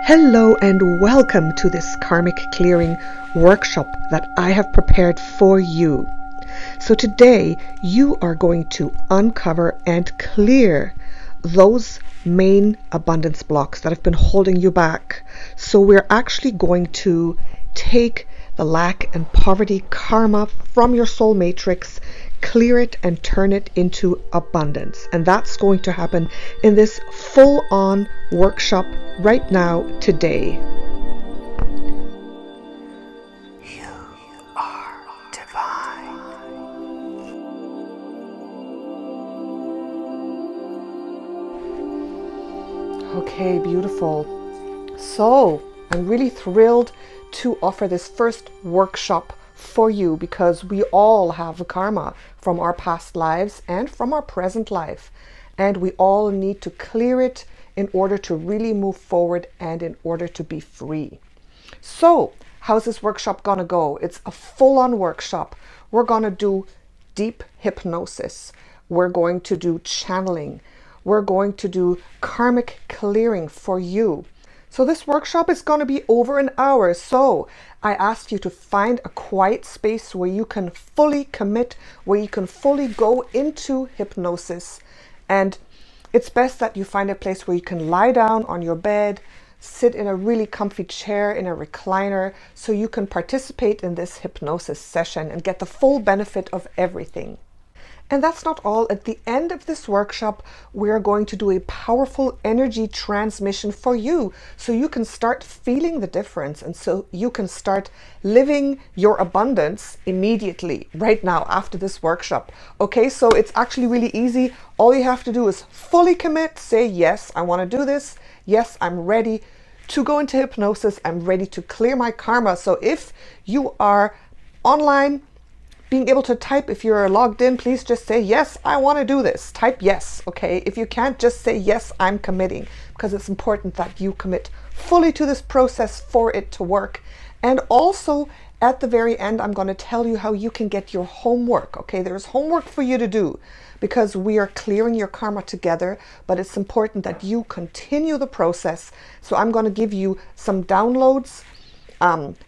Hello and welcome to this karmic clearing workshop that I have prepared for you. So today you are going to uncover and clear those main abundance blocks that have been holding you back. So we're actually going to take the lack and poverty karma from your soul matrix, clear it and turn it into abundance. And that's going to happen in this full-on workshop right now, today. You are divine. Okay, beautiful. So I'm really thrilled to offer this first workshop for you because we all have karma from our past lives and from our present life, and we all need to clear it in order to really move forward and in order to be free. So how's this workshop gonna go? It's a full-on workshop. We're gonna do deep hypnosis. We're going to do channeling. We're going to do karmic clearing for you. So this workshop is going to be over an hour. So I ask you to find a quiet space where you can fully commit, where you can fully go into hypnosis. And it's best that you find a place where you can lie down on your bed, sit in a really comfy chair, in a recliner, so you can participate in this hypnosis session and get the full benefit of everything. And that's not all. At the end of this workshop, we are going to do a powerful energy transmission for you so you can start feeling the difference and so you can start living your abundance immediately, right now, after this workshop. Okay, so it's actually really easy. All you have to do is fully commit, say, yes, I want to do this. Yes, I'm ready to go into hypnosis. I'm ready to clear my karma. So if you are online, being able to type, if you're logged in, please just say, yes, I want to do this. Type yes, okay? If you can't, just say, yes, I'm committing, because it's important that you commit fully to this process for it to work. And also, at the very end, I'm going to tell you how you can get your homework, okay? There's homework for you to do because we are clearing your karma together, but it's important that you continue the process. So I'm going to give you some downloads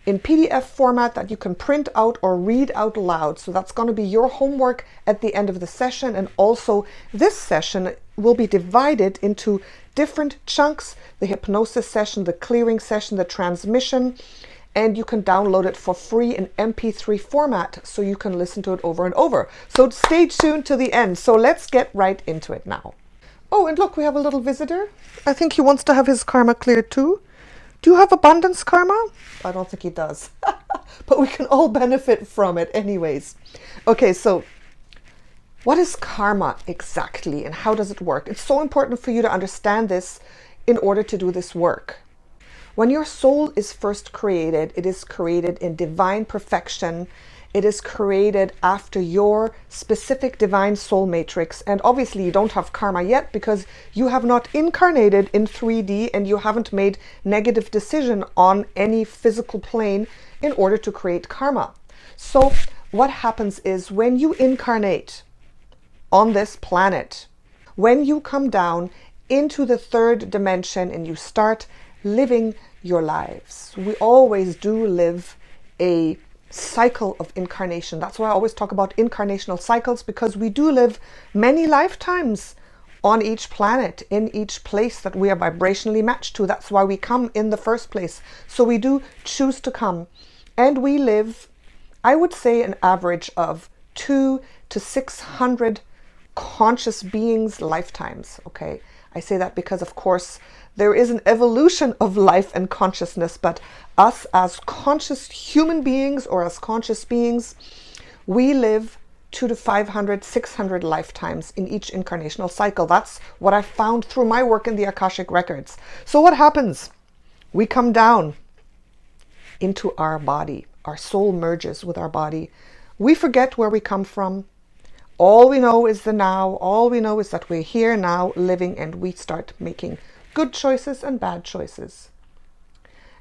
in PDF format that you can print out or read out loud. So that's going to be your homework at the end of the session. And also this session will be divided into different chunks: the hypnosis session, the clearing session, the transmission, and you can download it for free in MP3 format so you can listen to it over and over. So stay tuned to the end. So let's get right into it now. Oh, and look, we have a little visitor. I think he wants to have his karma cleared too. Do you have abundance karma? I don't think he does, but we can all benefit from it anyways. Okay, so what is karma exactly and how does it work? It's so important for you to understand this in order to do this work. When your soul is first created, it is created in divine perfection. It is created after your specific divine soul matrix. And obviously you don't have karma yet because you have not incarnated in 3D and you haven't made negative decision on any physical plane in order to create karma. So what happens is when you incarnate on this planet, when you come down into the third dimension and you start living your lives, we always do live a cycle of incarnation. That's why I always talk about incarnational cycles, because we do live many lifetimes on each planet, in each place that we are vibrationally matched to. That's why we come in the first place. So we do choose to come, and we live, I would say, an average of 200 to 600 conscious beings lifetimes. Okay, I say that because of course there is an evolution of life and consciousness, but us as conscious human beings or as conscious beings, we live 200 to 500, 600 lifetimes in each incarnational cycle. That's what I found through my work in the Akashic Records. So what happens? We come down into our body. Our soul merges with our body. We forget where we come from. All we know is the now. All we know is that we're here now living, and we start making good choices and bad choices.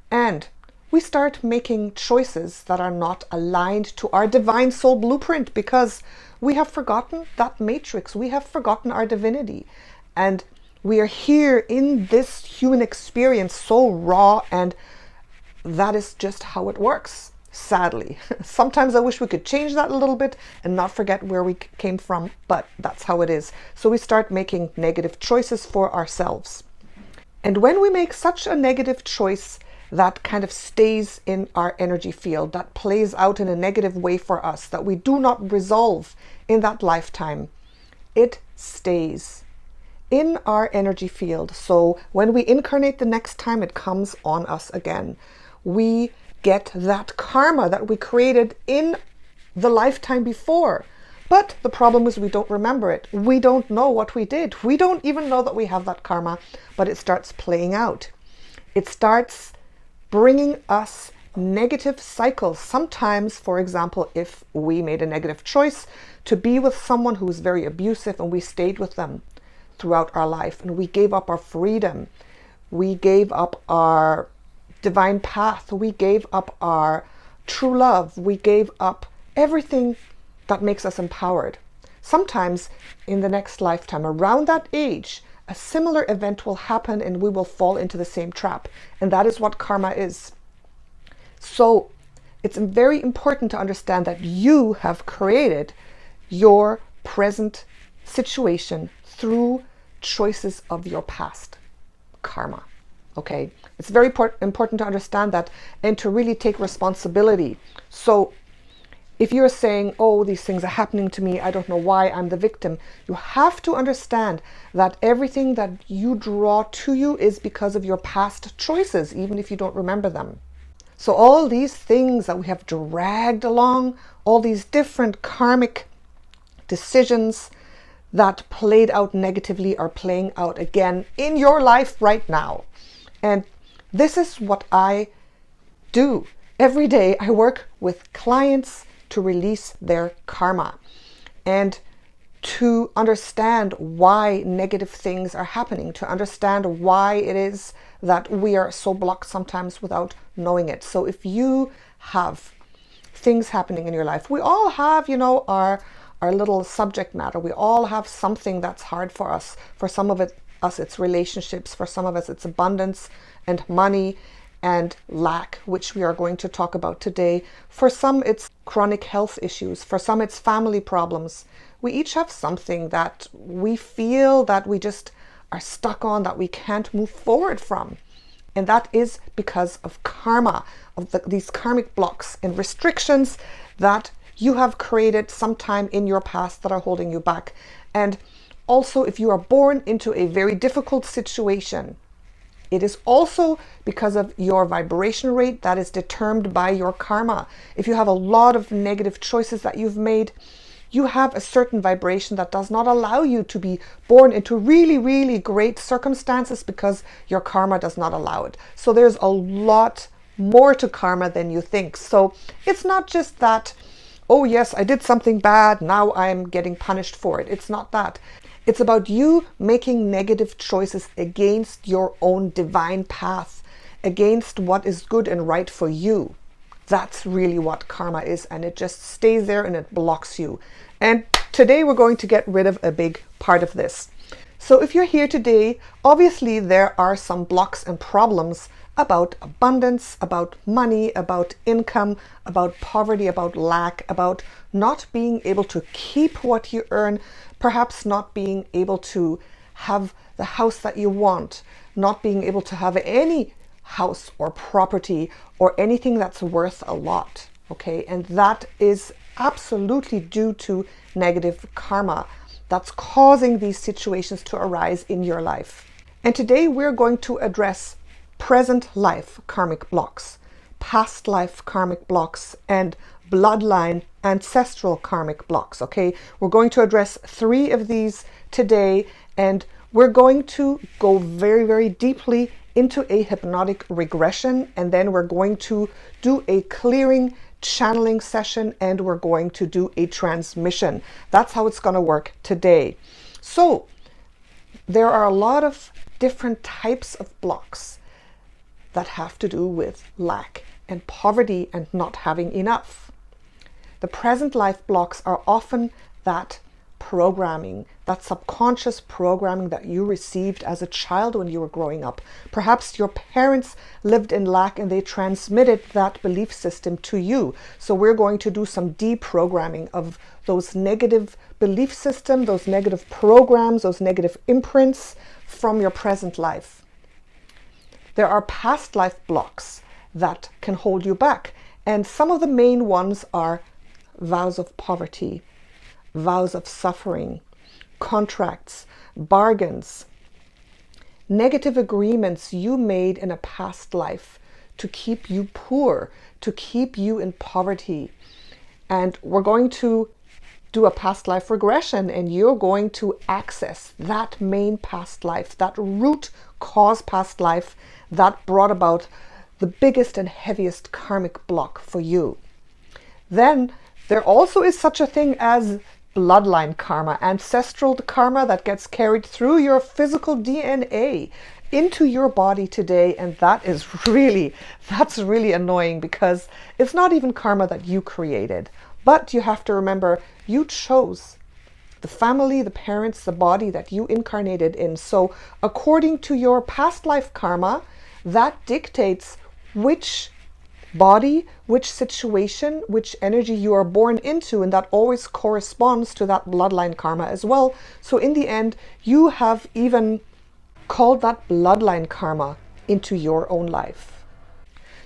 And we start making choices that are not aligned to our divine soul blueprint because we have forgotten that matrix. We have forgotten our divinity. And We are here in this human experience so raw, and that is just how it works, sadly. Sometimes I wish we could change that a little bit and not forget where we came from, but that's how it is. So we start making negative choices for ourselves. And when we make such a negative choice that kind of stays in our energy field, that plays out in a negative way for us, that we do not resolve in that lifetime, it stays in our energy field. So when we incarnate the next time, it comes on us again. We get that karma that we created in the lifetime before. But the problem is we don't remember it. We don't know what we did. We don't even know that we have that karma, but it starts playing out. It starts bringing us negative cycles. Sometimes, for example, if we made a negative choice to be with someone who was very abusive and we stayed with them throughout our life, and we gave up our freedom, we gave up our divine path, we gave up our true love, we gave up everything that makes us empowered. Sometimes in the next lifetime, around that age, a similar event will happen and we will fall into the same trap. And that is what karma is. So it's very important to understand that you have created your present situation through choices of your past karma. Okay, it's very important to understand that and to really take responsibility. So if you're saying, oh, these things are happening to me, I don't know why, I'm the victim, you have to understand that everything that you draw to you is because of your past choices, even if you don't remember them. So all these things that we have dragged along, all these different karmic decisions that played out negatively are playing out again in your life right now. And this is what I do. Every day I work with clients to release their karma and to understand why negative things are happening, to understand why it is that we are so blocked sometimes without knowing it. So if you have things happening in your life, we all have, our little subject matter. We all have something that's hard for us. For some of us, it's relationships. For some of us, it's abundance and money and lack, which we are going to talk about today. For some, it's chronic health issues. For some, it's family problems. We each have something that we feel that we just are stuck on, that we can't move forward from. And that is because of karma, of these karmic blocks and restrictions that you have created sometime in your past that are holding you back. And also, if you are born into a very difficult situation, it is also because of your vibration rate that is determined by your karma. If you have a lot of negative choices that you've made, you have a certain vibration that does not allow you to be born into really, really great circumstances because your karma does not allow it. So there's a lot more to karma than you think. So it's not just that, oh yes, I did something bad, now I'm getting punished for it. It's not that. It's about you making negative choices against your own divine path, against what is good and right for you. That's really what karma is, and it just stays there and it blocks you. And today we're going to get rid of a big part of this. So if you're here today, obviously there are some blocks and problems about abundance, about money, about income, about poverty, about lack, about not being able to keep what you earn, perhaps not being able to have the house that you want, not being able to have any house or property or anything that's worth a lot. Okay, and that is absolutely due to negative karma that's causing these situations to arise in your life. And today we're going to address present life karmic blocks, past life karmic blocks, and bloodline ancestral karmic blocks. Okay, we're going to address 3 of these today, and we're going to go very, very deeply into a hypnotic regression, and then we're going to do a clearing channeling session, and we're going to do a transmission. That's how it's going to work today. So there are a lot of different types of blocks that have to do with lack and poverty and not having enough. The present life blocks are often that programming, that subconscious programming that you received as a child when you were growing up. Perhaps your parents lived in lack and they transmitted that belief system to you. So we're going to do some deprogramming of those negative belief systems, those negative programs, those negative imprints from your present life. There are past life blocks that can hold you back. And some of the main ones are vows of poverty, vows of suffering, contracts, bargains, negative agreements you made in a past life to keep you poor, to keep you in poverty. And we're going to do a past life regression, and you're going to access that main past life, that root cause past life that brought about the biggest and heaviest karmic block for you. Then there also is such a thing as bloodline karma, ancestral karma that gets carried through your physical DNA into your body today. And that's really annoying, because it's not even karma that you created. But you have to remember, you chose the family, the parents, the body that you incarnated in. So according to your past life karma, that dictates which body, which situation, which energy you are born into, and that always corresponds to that bloodline karma as well. So in the end, you have even called that bloodline karma into your own life.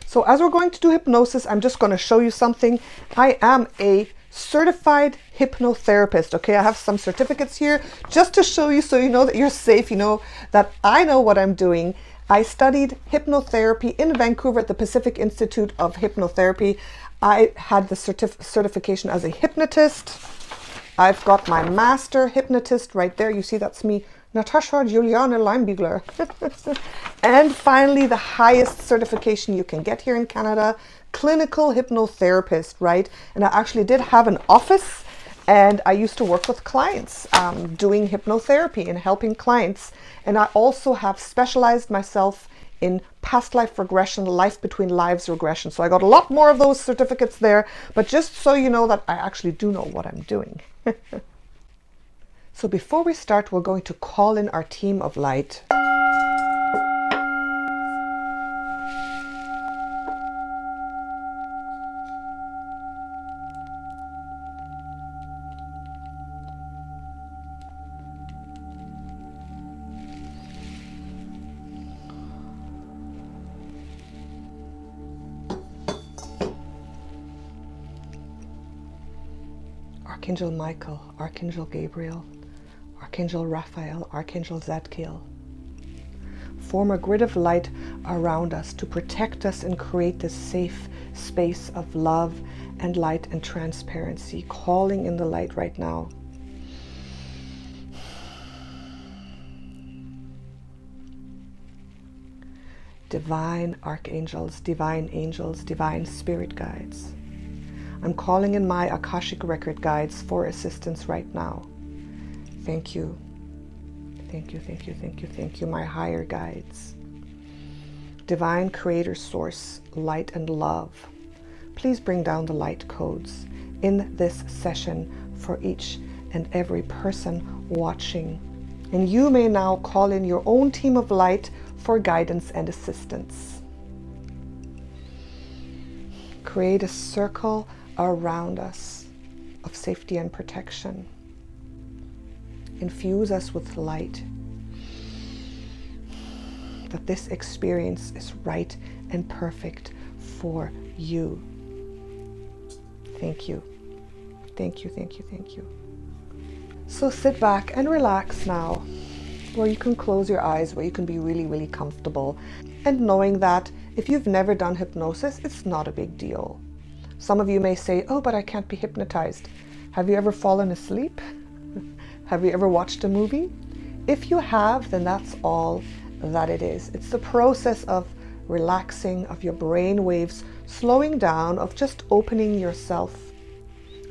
So as we're going to do hypnosis, I'm just going to show you something. I am a certified hypnotherapist. Okay, I have some certificates here just to show you, so you know that you're safe, you know that I know what I'm doing. I studied hypnotherapy in Vancouver at the Pacific Institute of Hypnotherapy. I had the certification as a hypnotist. I've got my master hypnotist right there. You see, that's me, Natasha Juliana Leimbigler. And finally, the highest certification you can get here in Canada, clinical hypnotherapist, right? And I actually did have an office, and I used to work with clients doing hypnotherapy and helping clients. And I also have specialized myself in past life regression, life between lives regression. So I got a lot more of those certificates there, but just so you know that I actually do know what I'm doing. So before we start, we're going to call in our team of light. Archangel Michael, Archangel Gabriel, Archangel Raphael, Archangel Zadkiel. Form a grid of light around us to protect us and create this safe space of love and light and transparency. Calling in the light right now. Divine archangels, divine angels, divine spirit guides. I'm calling in my Akashic Record Guides for assistance right now. Thank you. Thank you, thank you, thank you, thank you, my higher guides. Divine Creator Source, light and love. Please bring down the light codes in this session for each and every person watching. And you may now call in your own team of light for guidance and assistance. Create a circle around us of safety and protection. Infuse us with light, that this experience is right and perfect for you. Thank you. Thank you, thank you, thank you. So sit back and relax now, where you can close your eyes, where you can be really, really comfortable, and knowing that if you've never done hypnosis, it's not a big deal. Some of you may say, oh, but I can't be hypnotized. Have you ever fallen asleep? Have you ever watched a movie? If you have, then that's all that it is. It's the process of relaxing, of your brain waves slowing down, of just opening yourself,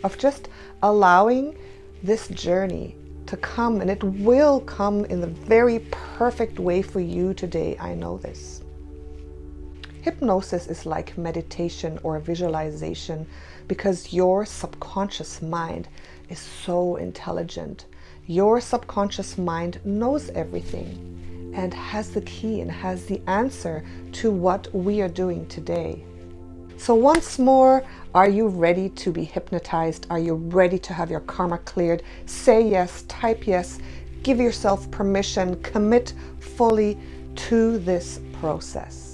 of just allowing this journey to come, and it will come in the very perfect way for you today. I know this. Hypnosis is like meditation or visualization, because your subconscious mind is so intelligent. Your subconscious mind knows everything and has the key and has the answer to what we are doing today. So once more, are you ready to be hypnotized? Are you ready to have your karma cleared? Say yes, type yes, give yourself permission, commit fully to this process.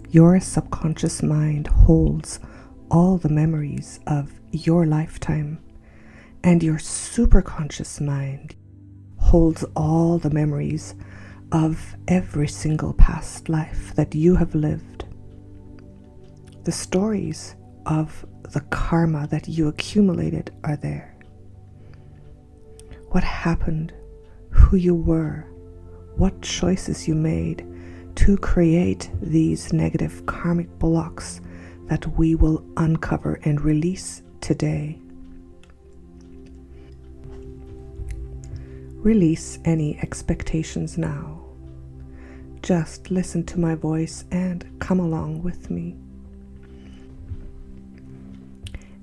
Your subconscious mind holds all the memories of your lifetime, and your superconscious mind holds all the memories of every single past life that you have lived. The stories of the karma that you accumulated are there. What happened, who you were, what choices you made to create these negative karmic blocks that we will uncover and release today. Release any expectations now. Just listen to my voice and come along with me.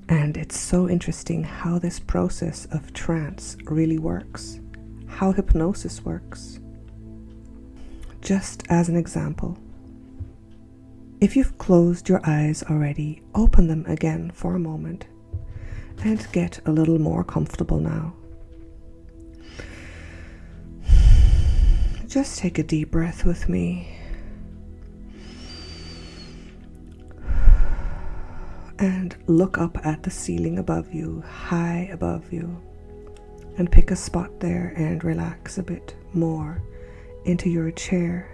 And it's so interesting how this process of trance really works, how hypnosis works. Just as an example, if you've closed your eyes already, open them again for a moment and get a little more comfortable now. Just take a deep breath with me and look up at the ceiling above you, high above you, and pick a spot there and relax a bit more into your chair.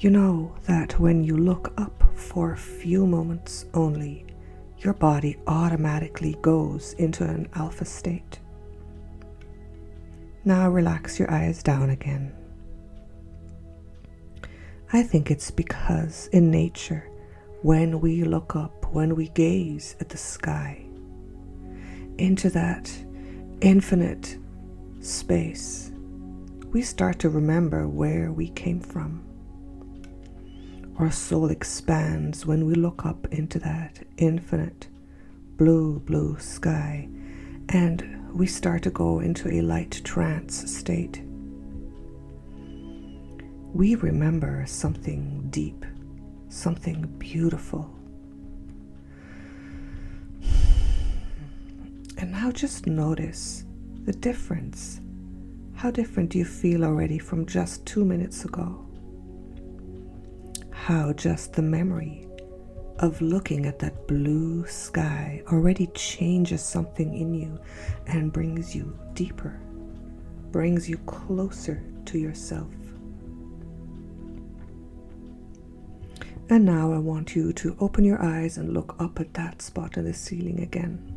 You know that when you look up for a few moments only, your body automatically goes into an alpha state. Now relax your eyes down again. I think it's because in nature, when we look up, when we gaze at the sky, into that infinite space, we start to remember where we came from. Our soul expands when we look up into that infinite blue sky, and we start to go into a light trance state. We remember something deep, something beautiful. And now just notice the difference. How different do you feel already from just 2 minutes ago? How just the memory of looking at that blue sky already changes something in you and brings you deeper, brings you closer to yourself. And now I want you to open your eyes and look up at that spot in the ceiling again.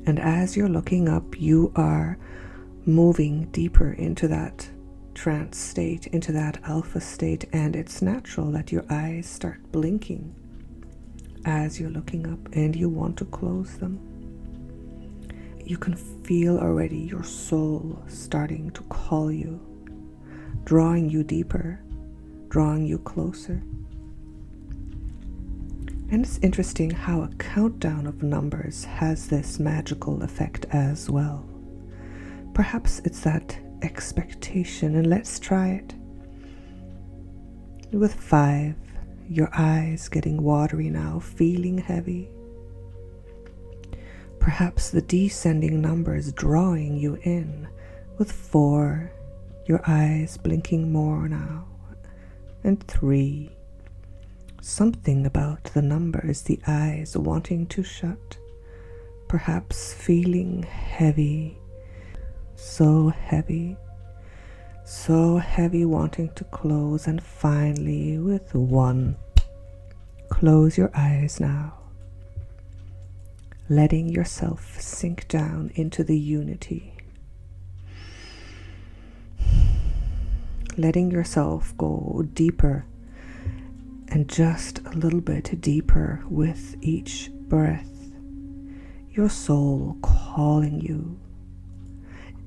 And as you're looking up, you are moving deeper into that trance state, into that alpha state, and it's natural that your eyes start blinking as you're looking up and you want to close them. You can feel already your soul starting to call you, drawing you deeper, drawing you closer. And it's interesting how a countdown of numbers has this magical effect as well. Perhaps it's that expectation, and let's try it. With 5, your eyes getting watery now, feeling heavy. Perhaps the descending numbers drawing you in. With 4, your eyes blinking more now. And 3, something about the numbers, the eyes wanting to shut. Perhaps feeling heavy, so heavy wanting to close. And finally with 1, close your eyes now, letting yourself sink down into the unity, letting yourself go deeper and just a little bit deeper with each breath. your soul calling you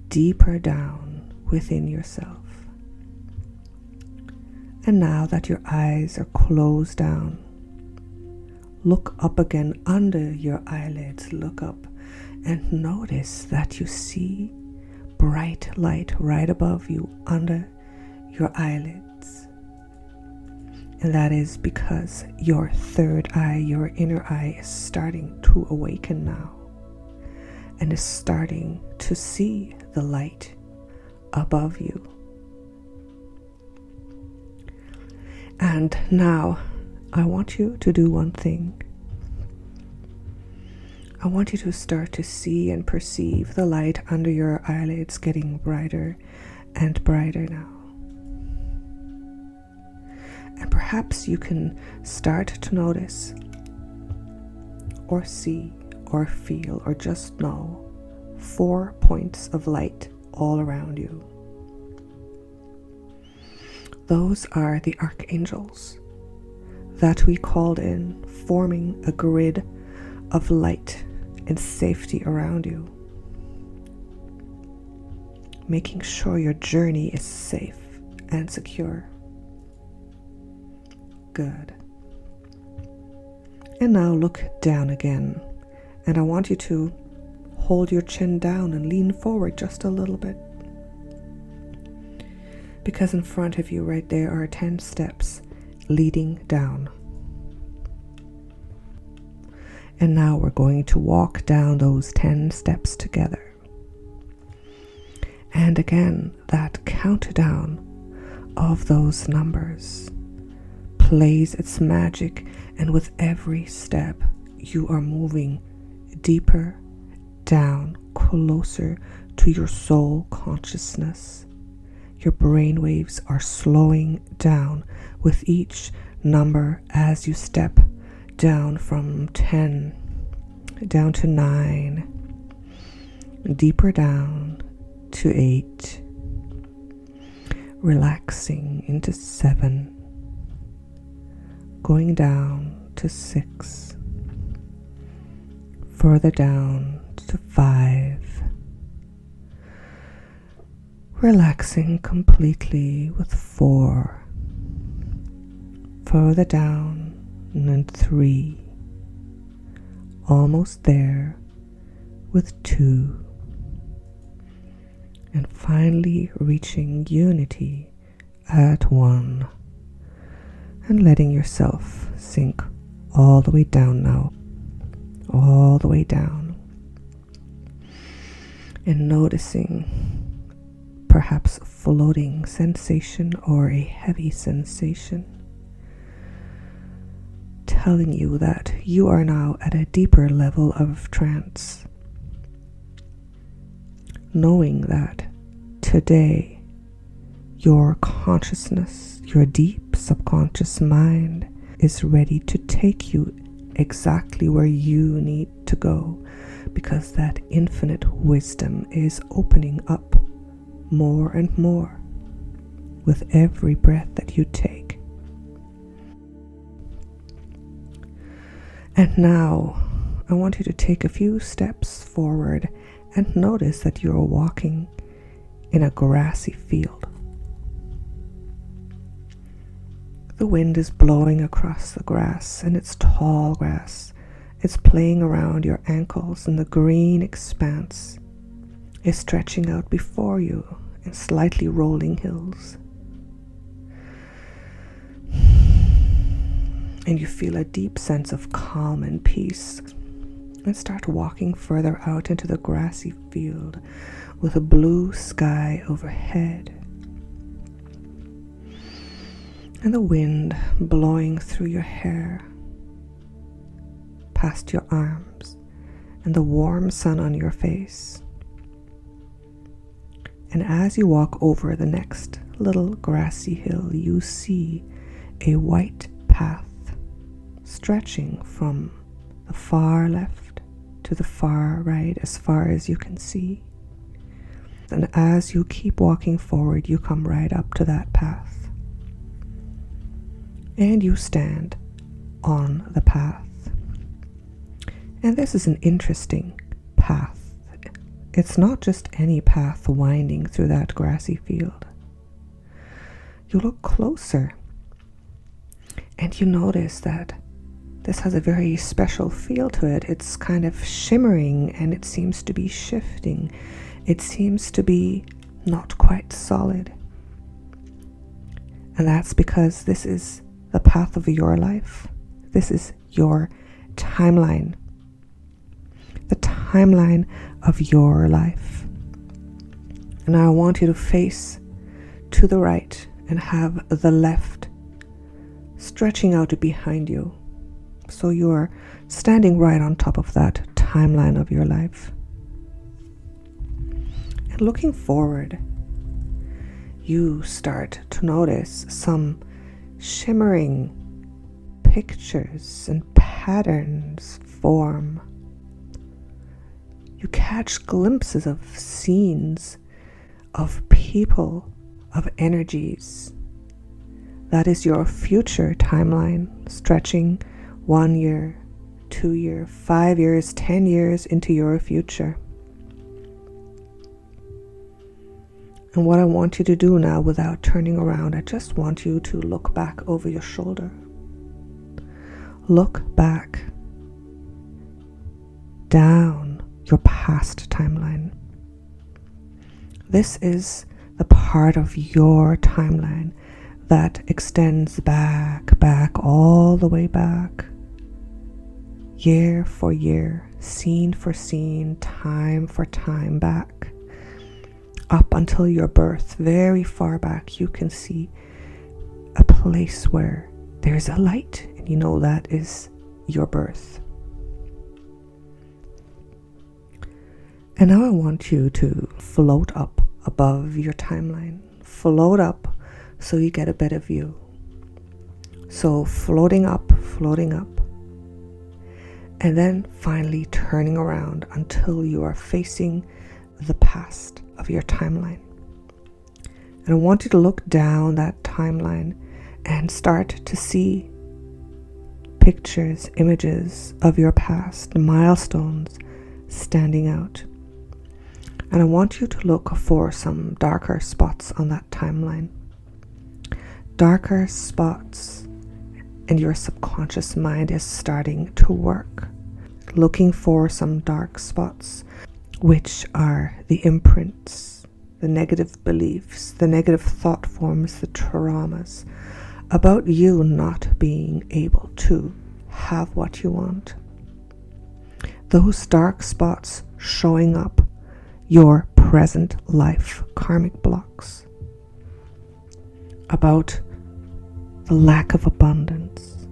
deeper down within yourself. And now that your eyes are closed down, look up again under your eyelids. Look up and notice that you see bright light right above you under your eyelids. And that is because your third eye, your inner eye, is starting to awaken now and is starting to see the light above you. And now I want you to do one thing. I want you to start to see and perceive the light under your eyelids getting brighter and brighter now. And perhaps you can start to notice or see or feel or just know 4 points of light all around you. Those are the archangels that we called in, forming a grid of light and safety around you, making sure your journey is safe and secure. Good. And now look down again, and I want you to hold your chin down and lean forward just a little bit, because in front of you right there are 10 steps leading down. And now we're going to walk down those 10 steps together. And again, that countdown of those numbers plays its magic, and with every step you are moving deeper down, closer to your soul consciousness. Your brain waves are slowing down with each number as you step down from 10 down to 9, deeper down to 8, relaxing into 7, going down to 6, further down to 5, relaxing completely with 4, further down and 3, almost there with 2, and finally reaching unity at 1, and letting yourself sink all the way down now, all the way down, and noticing perhaps a floating sensation or a heavy sensation, telling you that you are now at a deeper level of trance, knowing that today your consciousness, your deep subconscious mind is ready to take you exactly where you need to go, because that infinite wisdom is opening up more and more with every breath that you take. And now I want you to take a few steps forward and notice that you're walking in a grassy field. The wind is blowing across the grass, and it's tall grass. It's playing around your ankles, and the green expanse is stretching out before you in slightly rolling hills. And you feel a deep sense of calm and peace, and start walking further out into the grassy field with a blue sky overhead, and the wind blowing through your hair, past your arms, and the warm sun on your face. And as you walk over the next little grassy hill, you see a white path stretching from the far left to the far right, as far as you can see. And as you keep walking forward, you come right up to that path. And you stand on the path. And this is an interesting path. It's not just any path winding through that grassy field. You look closer and you notice that this has a very special feel to it. It's kind of shimmering and it seems to be shifting. It seems to be not quite solid. And that's because this is the path of your life. This is your timeline. The timeline of your life. And I want you to face to the right and have the left stretching out behind you. So you are standing right on top of that timeline of your life. And looking forward, you start to notice some shimmering pictures and patterns form. You catch glimpses of scenes, of people, of energies. That is your future timeline, stretching 1 year, 2 year, 5 years, 10 years into your future. And what I want you to do now, without turning around, I just want you to look back over your shoulder. Look back down your past timeline. This is the part of your timeline that extends back, all the way back, year for year, scene for scene, time for time back, up until your birth. Very far back, you can see a place where there's a light, and you know that is your birth. And now I want you to float up above your timeline. Float up so you get a better view. So floating up, and then finally turning around until you are facing the past of your timeline. And I want you to look down that timeline and start to see pictures, images of your past, milestones standing out. And I want you to look for some darker spots on that timeline. Darker spots, and your subconscious mind is starting to work, looking for some dark spots, which are the imprints, the negative beliefs, the negative thought forms, the traumas about you not being able to have what you want. Those dark spots showing up your present life karmic blocks, about the lack of abundance,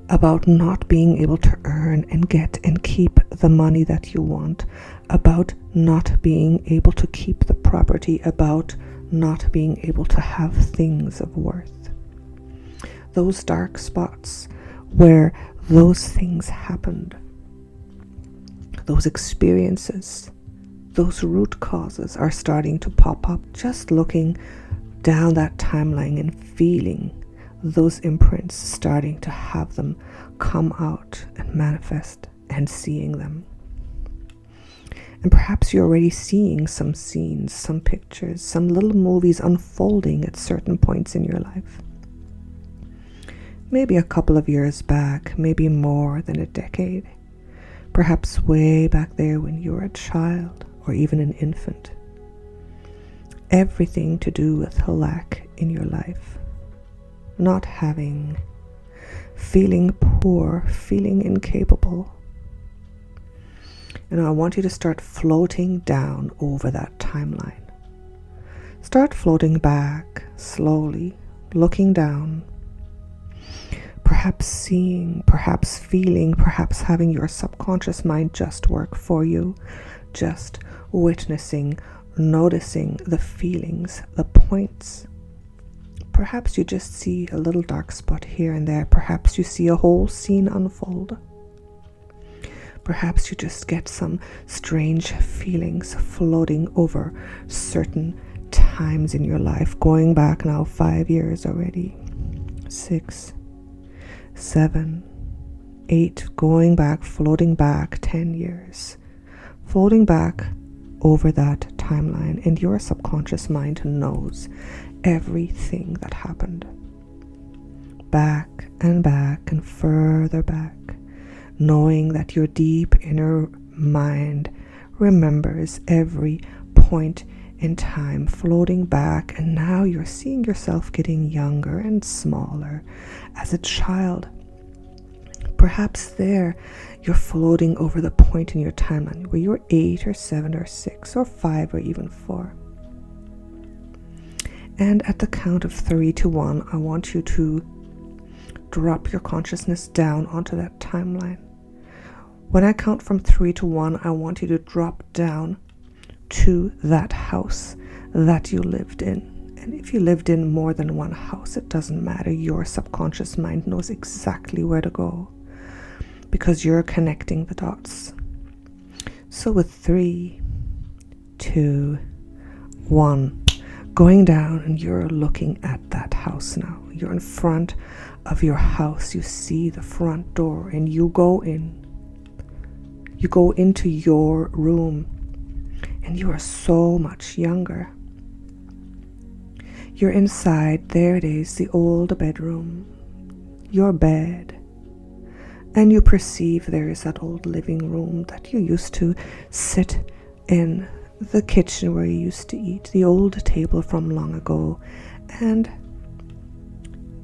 about not being able to earn and get and keep the money that you want, about not being able to keep the property, about not being able to have things of worth. Those dark spots where those things happened, those experiences, those root causes are starting to pop up. Just looking down that timeline and feeling those imprints, starting to have them come out and manifest, and seeing them. And perhaps you're already seeing some scenes, some pictures, some little movies unfolding at certain points in your life. Maybe a couple of years back, maybe more than a decade. Perhaps way back there when you were a child or even an infant. Everything to do with lack in your life. Not having, feeling poor, feeling incapable. And I want you to start floating down over that timeline. Start floating back slowly, looking down. Perhaps seeing, perhaps feeling, perhaps having your subconscious mind just work for you. Just witnessing, noticing the feelings, the points. Perhaps you just see a little dark spot here and there. Perhaps you see a whole scene unfold. Perhaps you just get some strange feelings floating over certain times in your life, going back now 5 years already. 6, 7, 8, going back, floating back 10 years. floating back over that timeline, and your subconscious mind knows everything that happened. Back and further back, knowing that your deep inner mind remembers every point in time, floating back, and now you're seeing yourself getting younger and smaller as a child. Perhaps there you're floating over the point in your timeline where you're 8 or 7 or 6 or 5 or even 4. And at the count of 3 to 1, I want you to drop your consciousness down onto that timeline. When I count from 3 to 1, I want you to drop down to that house that you lived in. And if you lived in more than one house, it doesn't matter. Your subconscious mind knows exactly where to go because you're connecting the dots. So with 3, 2, 1, going down, and you're looking at that house now. You're in front of your house. You see the front door and you go in. You go into your room and you are so much younger. You're inside. There it is, the old bedroom, your bed. And you perceive there is that old living room that you used to sit in, the kitchen where you used to eat, the old table from long ago. And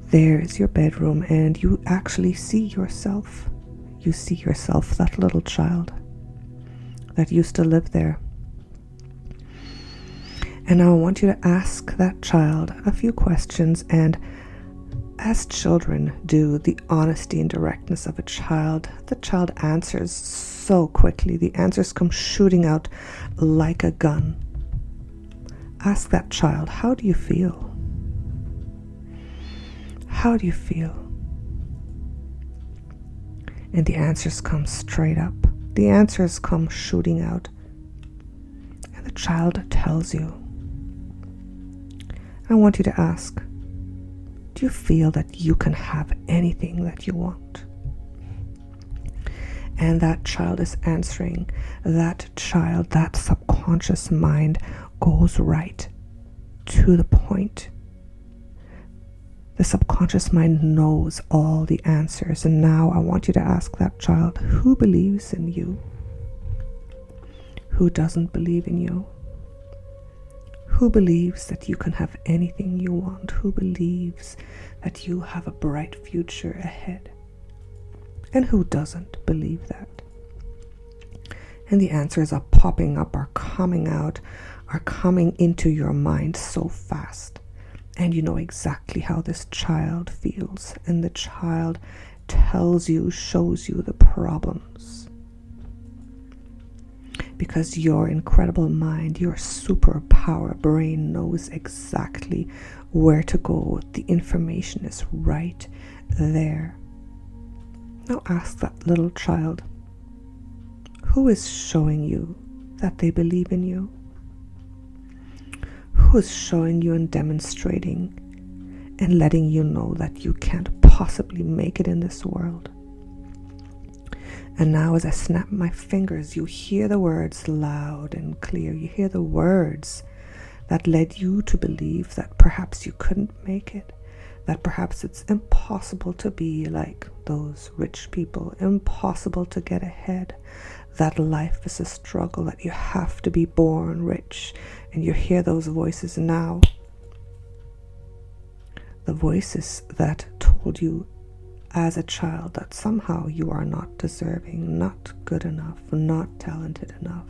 there is your bedroom, and you actually see yourself. You see yourself, that little child that used to live there. And now I want you to ask that child a few questions, and as children do, the honesty and directness of a child, the child answers so quickly. The answers come shooting out like a gun. Ask that child, how do you feel? How do you feel? And the answers come straight up. The answers come shooting out. And the child tells you. I want you to ask, do you feel that you can have anything that you want? And that child is answering. That child, that subconscious mind goes right to the point. The subconscious mind knows all the answers. And now I want you to ask that child, who believes in you? Who doesn't believe in you? Who believes that you can have anything you want? Who believes that you have a bright future ahead? And who doesn't believe that? And the answers are popping up, are coming out, are coming into your mind so fast. And you know exactly how this child feels. And the child tells you, shows you the problems. Because your incredible mind, your superpower brain knows exactly where to go. The information is right there. Now ask that little child, who is showing you that they believe in you? Who is showing you and demonstrating and letting you know that you can't possibly make it in this world? And now as I snap my fingers, you hear the words loud and clear. You hear the words that led you to believe that perhaps you couldn't make it, that perhaps it's impossible to be like those rich people, impossible to get ahead, that life is a struggle, that you have to be born rich. And you hear those voices now. The voices that told you as a child that somehow you are not deserving, not good enough, not talented enough.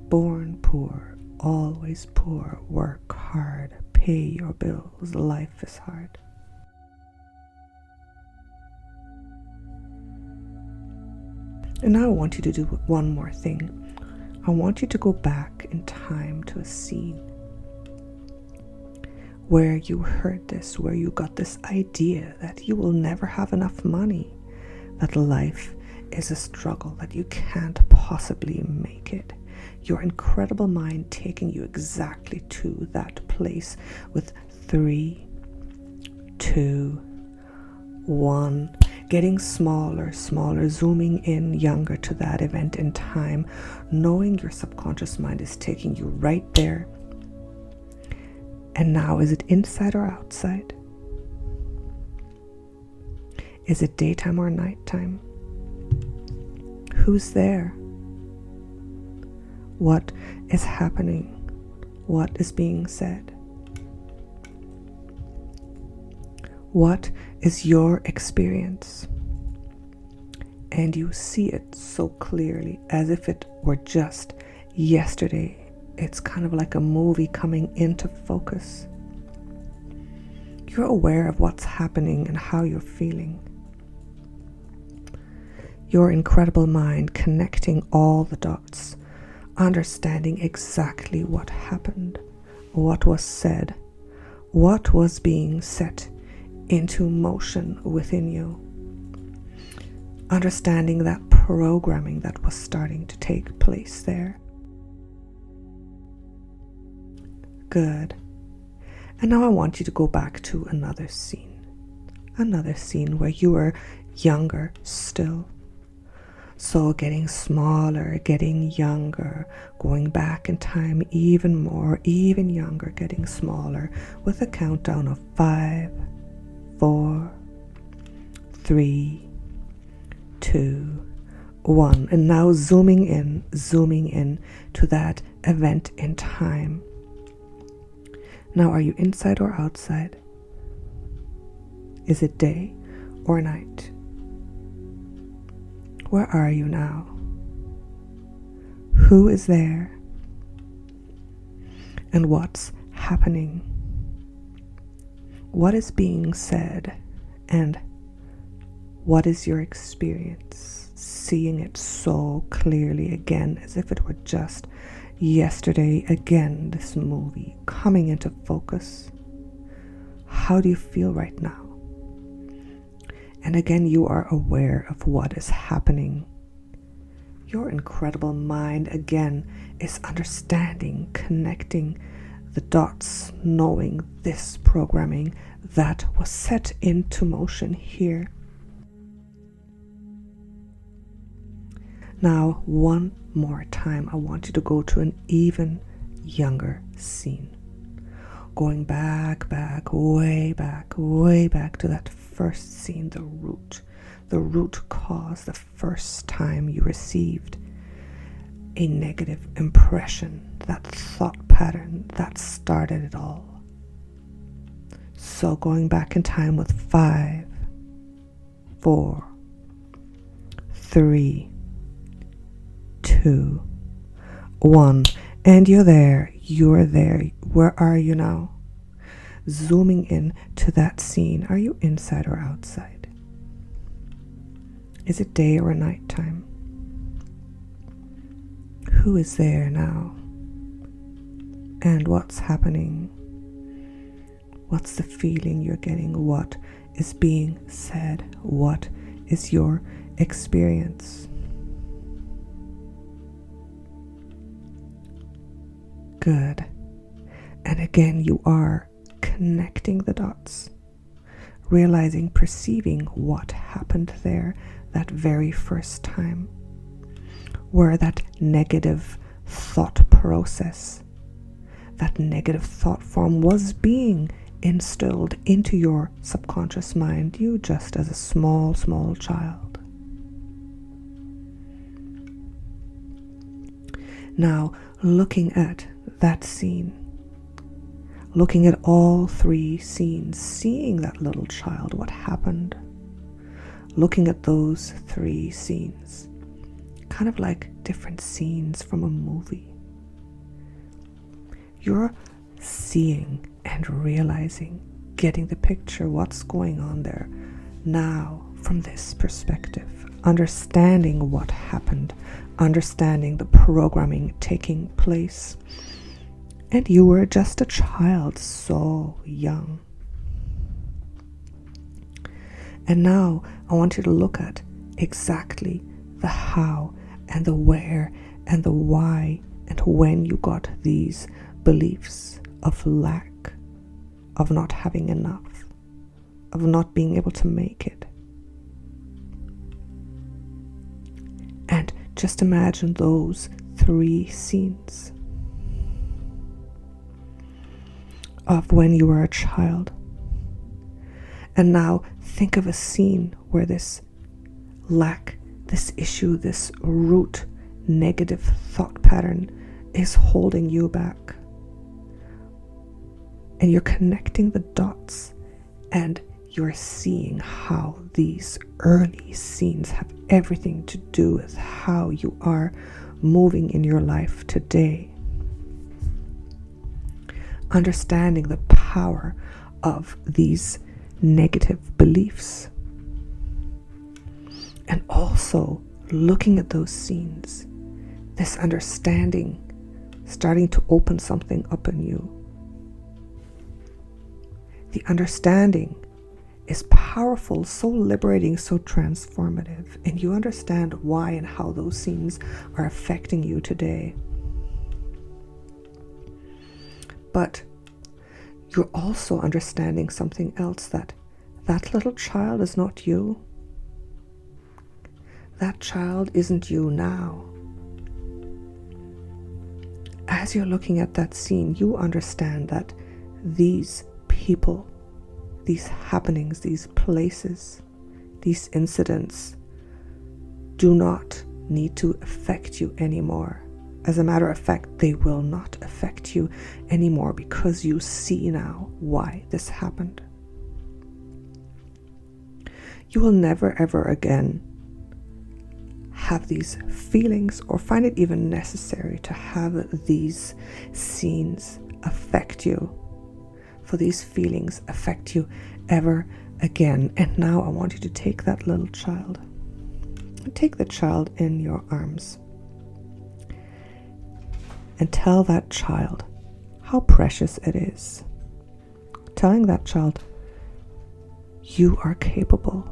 Born poor, always poor, work hard, pay your bills, life is hard. And now I want you to do one more thing. I want you to go back in time to a scene where you heard this, where you got this idea that you will never have enough money, that life is a struggle, that you can't possibly make it. Your incredible mind taking you exactly to that place with 3, 2, 1. getting smaller, smaller, zooming in younger to that event in time, knowing your subconscious mind is taking you right there. And now, is it inside or outside? Is it daytime or nighttime? Who's there? What is happening? What is being said? What is your experience? And you see it so clearly, as if it were just yesterday. It's kind of like a movie coming into focus. You're aware of what's happening and how you're feeling. Your incredible mind connecting all the dots, understanding exactly what happened, what was said, what was being set into motion within you. Understanding that programming that was starting to take place there. Good. And now I want you to go back to another scene where you were younger still. So getting smaller, getting younger, going back in time even more, even younger, getting smaller, with a countdown of 5, 4, 3, 2, 1. And now zooming in to that event in time. Now, are you inside or outside? Is it day or night? Where are you now? Who is there? And what's happening? What is being said? And what is your experience? Seeing it so clearly again, as if it were just yesterday. Again, this movie coming into focus. How do you feel right now? And again, you are aware of what is happening. Your incredible mind, again, is understanding, connecting the dots, knowing this programming that was set into motion here. Now, one more time, I want you to go to an even younger scene. Going back, way back to that first scene, the root cause, the first time you received a negative impression, that thought pattern that started it all. So going back in time with 5, 4, 3, 2, 1, and you're there. Where are you now? Zooming in to that scene. Are you inside or outside? Is it day or night time? Who is there now? And what's happening? What's the feeling you're getting? What is being said? What is your experience? Good. And again, you are connecting the dots, realizing, perceiving what happened there that very first time, where that negative thought process, that negative thought form was being instilled into your subconscious mind, you just as a small child. Now, looking at that scene, looking at all 3 scenes, seeing that little child, what happened, looking at those 3 scenes, kind of like different scenes from a movie. You're seeing and realizing, getting the picture, what's going on there now from this perspective, understanding what happened, understanding the programming taking place. And you were just a child, so young. And now I want you to look at exactly the how and the where and the why and when you got these beliefs of lack, of not having enough, of not being able to make it. Just imagine those 3 scenes of when you were a child. And now think of a scene where this lack, this issue, this root negative thought pattern is holding you back. And you're connecting the dots, and you're seeing how these early scenes have everything to do with how you are moving in your life today. Understanding the power of these negative beliefs. And also looking at those scenes, this understanding starting to open something up in you. The understanding is powerful, so liberating, so transformative, and you understand why and how those scenes are affecting you today. But you're also understanding something else, that little child is not you. That child isn't you now. As you're looking at that scene, you understand that these people, these happenings, these places, these incidents do not need to affect you anymore. As a matter of fact, they will not affect you anymore because you see now why this happened. You will never ever again have these feelings or find it even necessary to have these scenes affect you, for these feelings affect you ever again. And now I want you to take that little child, take the child in your arms, and tell that child how precious it is. Telling that child, you are capable.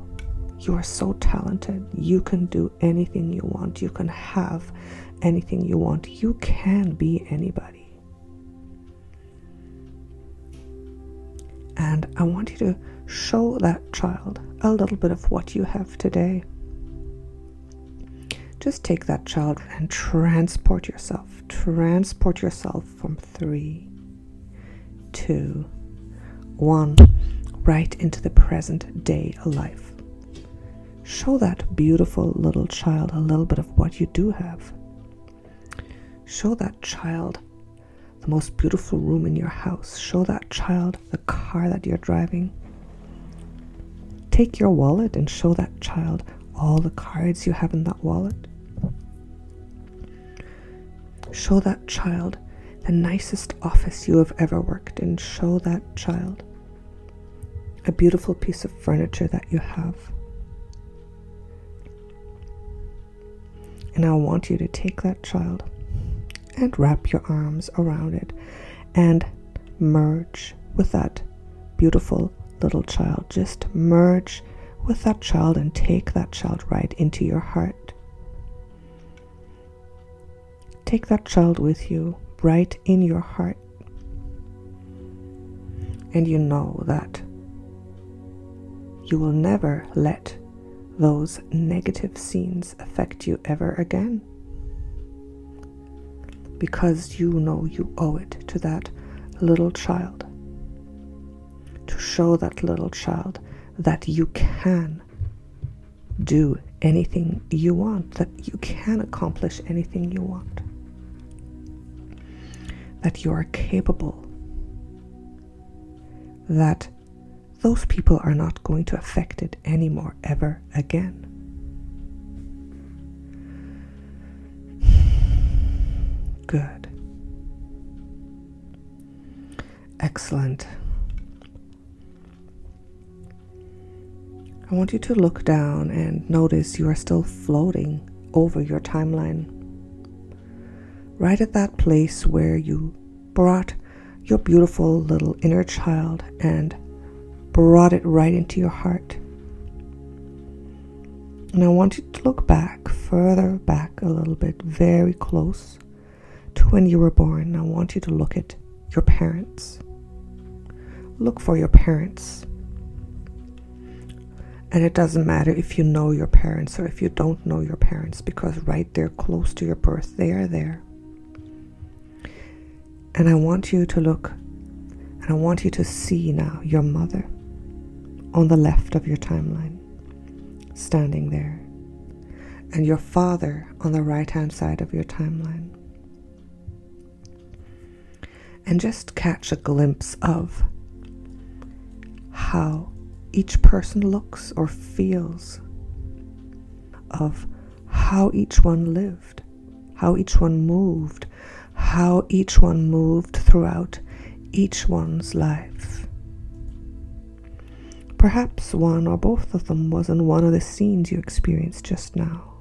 You are so talented. You can do anything you want. You can have anything you want. You can be anybody. And I want you to show that child a little bit of what you have today. Just take that child and transport yourself. Transport yourself from 3, 2, 1, right into the present day life. Show that beautiful little child a little bit of what you do have. Show that child the most beautiful room in your house. Show that child the car that you're driving. Take your wallet and show that child all the cards you have in that wallet. Show that child the nicest office you have ever worked in. Show that child a beautiful piece of furniture that you have. And I want you to take that child and wrap your arms around it and merge with that beautiful little child. Just merge with that child and take that child right into your heart. Take that child with you right in your heart. And you know that you will never let those negative scenes affect you ever again, because you know you owe it to that little child to show that little child that you can do anything you want, that you can accomplish anything you want, that you are capable, that those people are not going to affect it anymore ever again. Good. Excellent. I want you to look down and notice you are still floating over your timeline. Right at that place where you brought your beautiful little inner child and brought it right into your heart. And I want you to look back, further back a little bit, very close to when you were born. I want you to look at your parents. Look for your parents. And it doesn't matter if you know your parents or if you don't know your parents, because right there, close to your birth, they are there. And I want you to look, and I want you to see now your mother on the left of your timeline, standing there, and your father on the right-hand side of your timeline. And just catch a glimpse of how each person looks or feels, of how each one lived, how each one moved, how each one moved throughout each one's life. Perhaps one or both of them was in one of the scenes you experienced just now.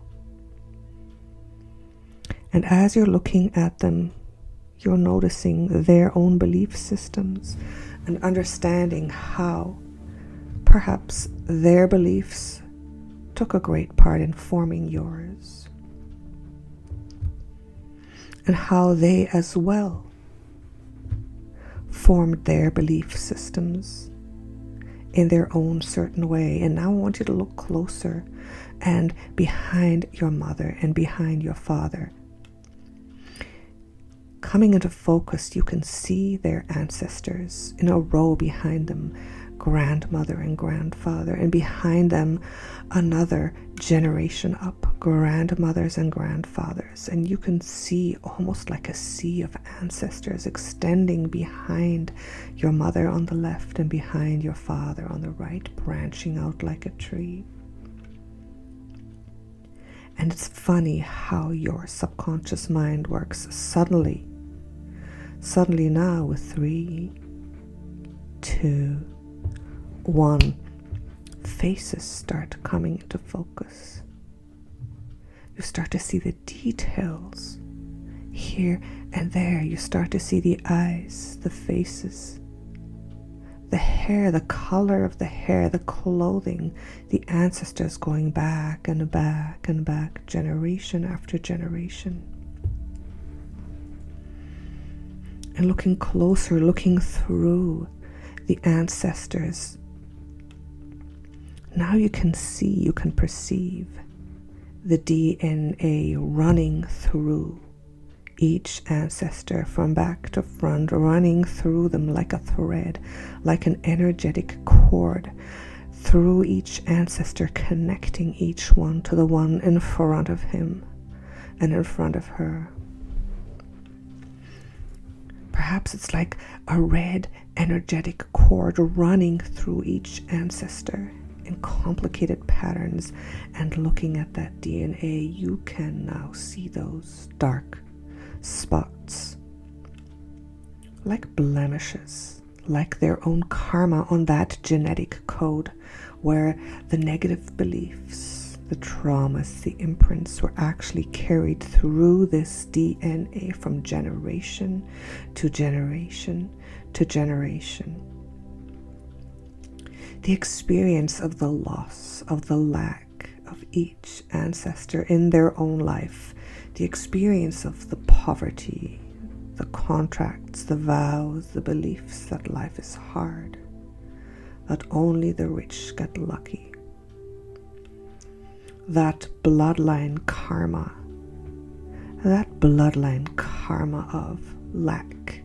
And as you're looking at them, you're noticing their own belief systems and understanding how perhaps their beliefs took a great part in forming yours, and how they as well formed their belief systems in their own certain way. And now I want you to look closer, and behind your mother and behind your father, coming into focus, you can see their ancestors in a row behind them, grandmother and grandfather, and behind them another generation up, grandmothers and grandfathers. And you can see almost like a sea of ancestors extending behind your mother on the left and behind your father on the right, branching out like a tree. And it's funny how your subconscious mind works. Suddenly now, with 3, 2, 1, faces start coming into focus. You start to see the details here and there. You start to see the eyes, the faces, the hair, the color of the hair, the clothing, the ancestors going back and back and back, generation after generation. And looking closer, looking through the ancestors, now you can see, you can perceive the DNA running through each ancestor from back to front, running through them like a thread, like an energetic cord, through each ancestor, connecting each one to the one in front of him and in front of her. Perhaps it's like a red energetic cord running through each ancestor in complicated patterns. And looking at that DNA, you can now see those dark spots, like blemishes, like their own karma on that genetic code, where the negative beliefs, the traumas, the imprints were actually carried through this DNA from generation to generation to generation. The experience of the loss, of the lack of each ancestor in their own life, the experience of the poverty, the contracts, the vows, the beliefs that life is hard, that only the rich get lucky. That bloodline karma of lack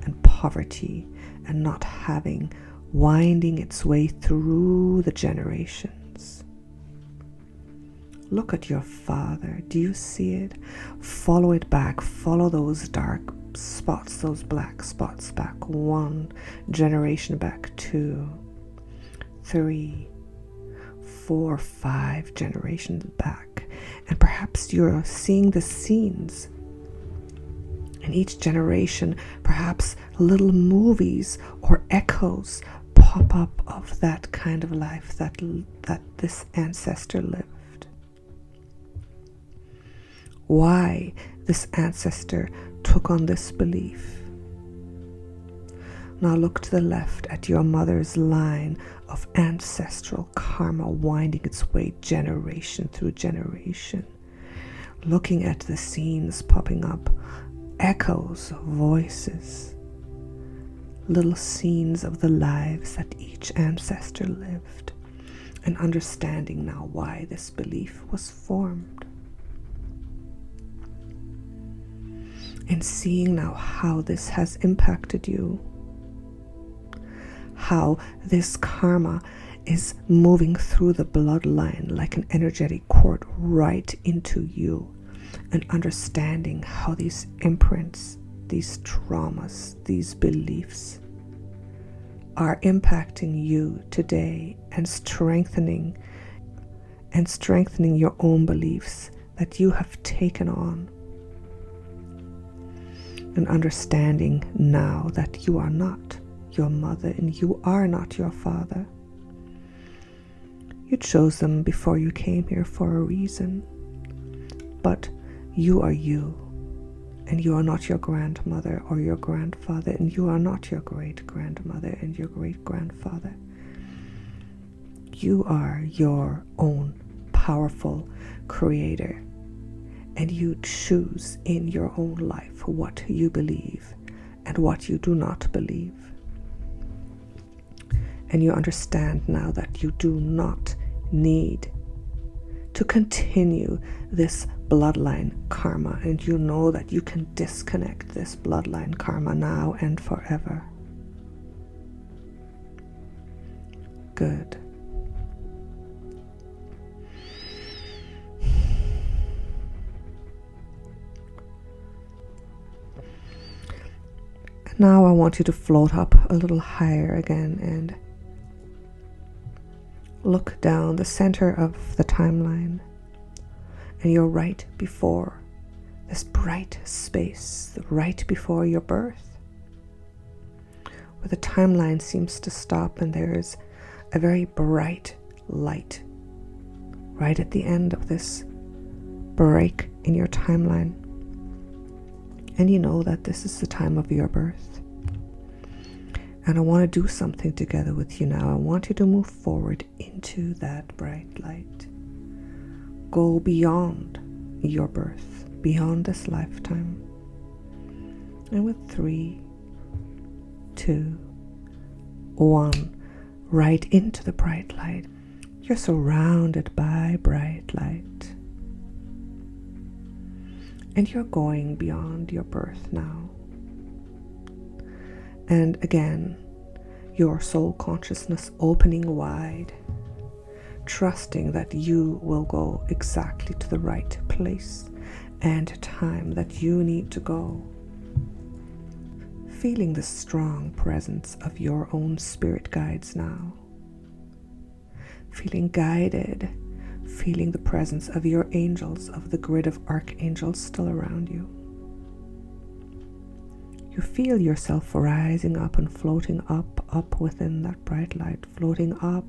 and poverty and not having, winding its way through the generations. Look at your father. Do you see it? Follow it back. Follow those dark spots, those black spots back. 1 generation back, 2, 3, 4, 5 generations back. And perhaps you're seeing the scenes in each generation, perhaps little movies or echoes pop up of that kind of life that this ancestor lived. Why this ancestor took on this belief. Now look to the left at your mother's line of ancestral karma winding its way generation through generation. Looking at the scenes popping up, echoes, voices, little scenes of the lives that each ancestor lived. and understanding now why this belief was formed. And seeing now how this has impacted you. How this karma is moving through the bloodline like an energetic cord right into you. And understanding how these imprints, these traumas, these beliefs are impacting you today and strengthening your own beliefs that you have taken on. And understanding now that you are not your mother and you are not your father. You chose them before you came here for a reason. But you are you. And you are not your grandmother or your grandfather. And you are not your great-grandmother and your great-grandfather. You are your own powerful creator. And you choose in your own life what you believe and what you do not believe. And you understand now that you do not need to continue this bloodline karma. And you know that you can disconnect this bloodline karma now and forever. Good. Now I want you to float up a little higher again and look down the center of the timeline. And you're right before this bright space, right before your birth, where the timeline seems to stop and there's a very bright light right at the end of this break in your timeline. And you know that this is the time of your birth. And I want to do something together with you now. I want you to move forward into that bright light. Go beyond your birth, beyond this lifetime. And with 3, 2, 1, right into the bright light. You're surrounded by bright light. And you're going beyond your birth now. And again, your soul consciousness opening wide, trusting that you will go exactly to the right place and time that you need to go. Feeling the strong presence of your own spirit guides now. Feeling guided. Feeling the presence of your angels, of the grid of archangels still around you. You feel yourself rising up and floating up within that bright light, floating up.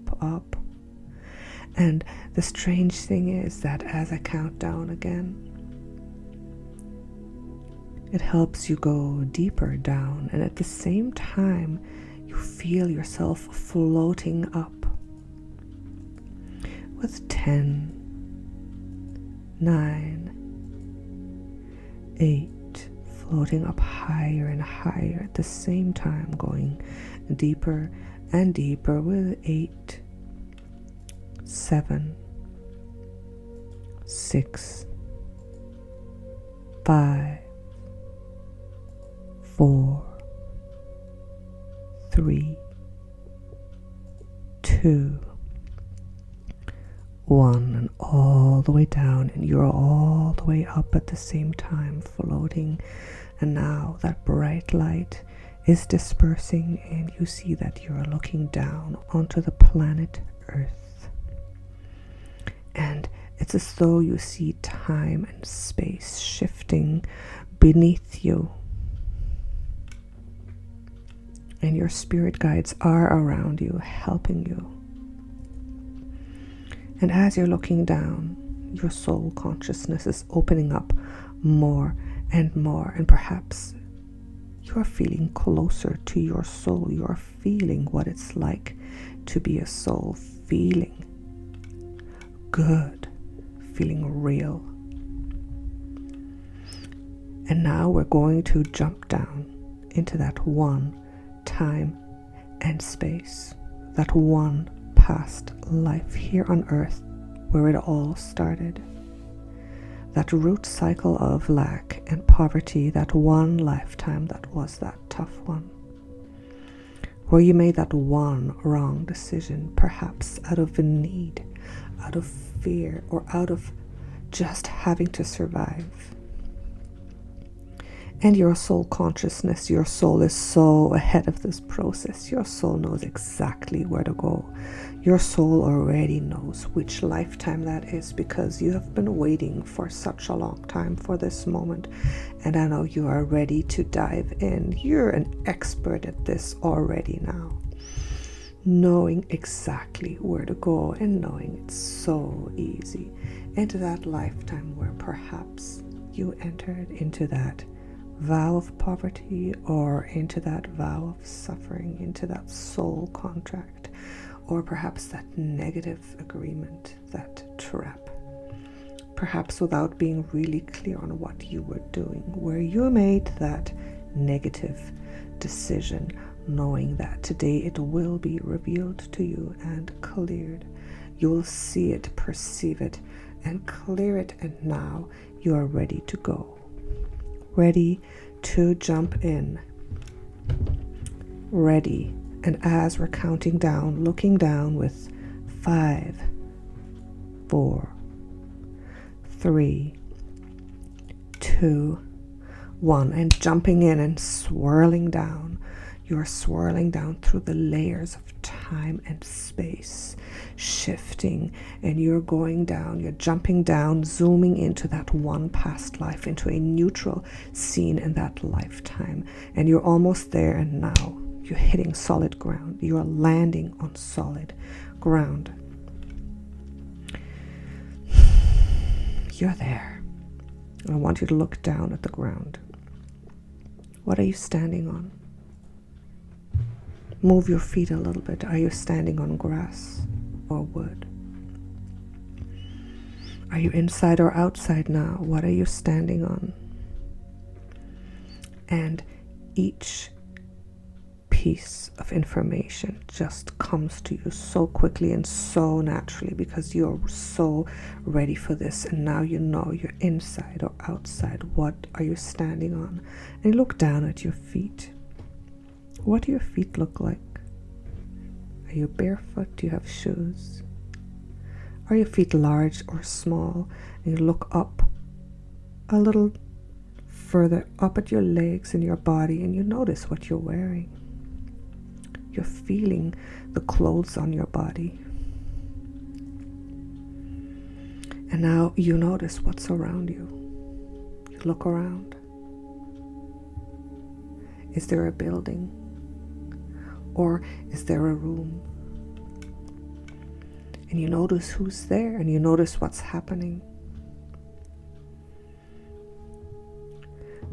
And the strange thing is that as I count down again, it helps you go deeper down, and at the same time, you feel yourself floating up. With 10, 9, 8, floating up higher and higher at the same time, going deeper and deeper with 8, 7, 6, 5, 4, 3, 2, 1, and all the way down, and you're all the way up at the same time, floating. And now that bright light is dispersing, and you see that you're looking down onto the planet Earth. And it's as though you see time and space shifting beneath you. And your spirit guides are around you, helping you. And as you're looking down, your soul consciousness is opening up more and more. And perhaps you're feeling closer to your soul. You're feeling what it's like to be a soul, feeling good, feeling real. And now we're going to jump down into that one time and space, that one past life here on earth where it all started. That root cycle of lack and poverty, that one lifetime that was that tough one, where you made that one wrong decision, perhaps out of a need, out of fear, or out of just having to survive. And your soul consciousness, your soul is so ahead of this process. Your soul knows exactly where to go. Your soul already knows which lifetime that is, because you have been waiting for such a long time for this moment. And I know you are ready to dive in. You're an expert at this already now. Knowing exactly where to go and knowing it's so easy. Into that lifetime where perhaps you entered into that vow of poverty, or into that vow of suffering, into that soul contract, or perhaps that negative agreement, that trap, perhaps without being really clear on what you were doing, where you made that negative decision, knowing that today it will be revealed to you and cleared. You will see it, perceive it, and clear it, and now you are ready to go. Ready to jump in. Ready. And as we're counting down, looking down with 5, 4, 3, 2, 1, and jumping in and swirling down. You're swirling down through the layers of time and space, shifting, and you're going down, you're jumping down, zooming into that one past life, into a neutral scene in that lifetime. And you're almost there, and now you're hitting solid ground. You're landing on solid ground. You're there. I want you to look down at the ground. What are you standing on? Move your feet a little bit. Are you standing on grass or wood? Are you inside or outside now? What are you standing on? And each piece of information just comes to you so quickly and so naturally, because you're so ready for this. And now you know you're inside or outside. What are you standing on? And you look down at your feet. What do your feet look like? Are you barefoot? Do you have shoes? Are your feet large or small? And you look up a little further up at your legs and your body, and you notice what you're wearing. You're feeling the clothes on your body. And now you notice what's around you. You look around. Is there a building? Or is there a room? And you notice who's there, and you notice what's happening.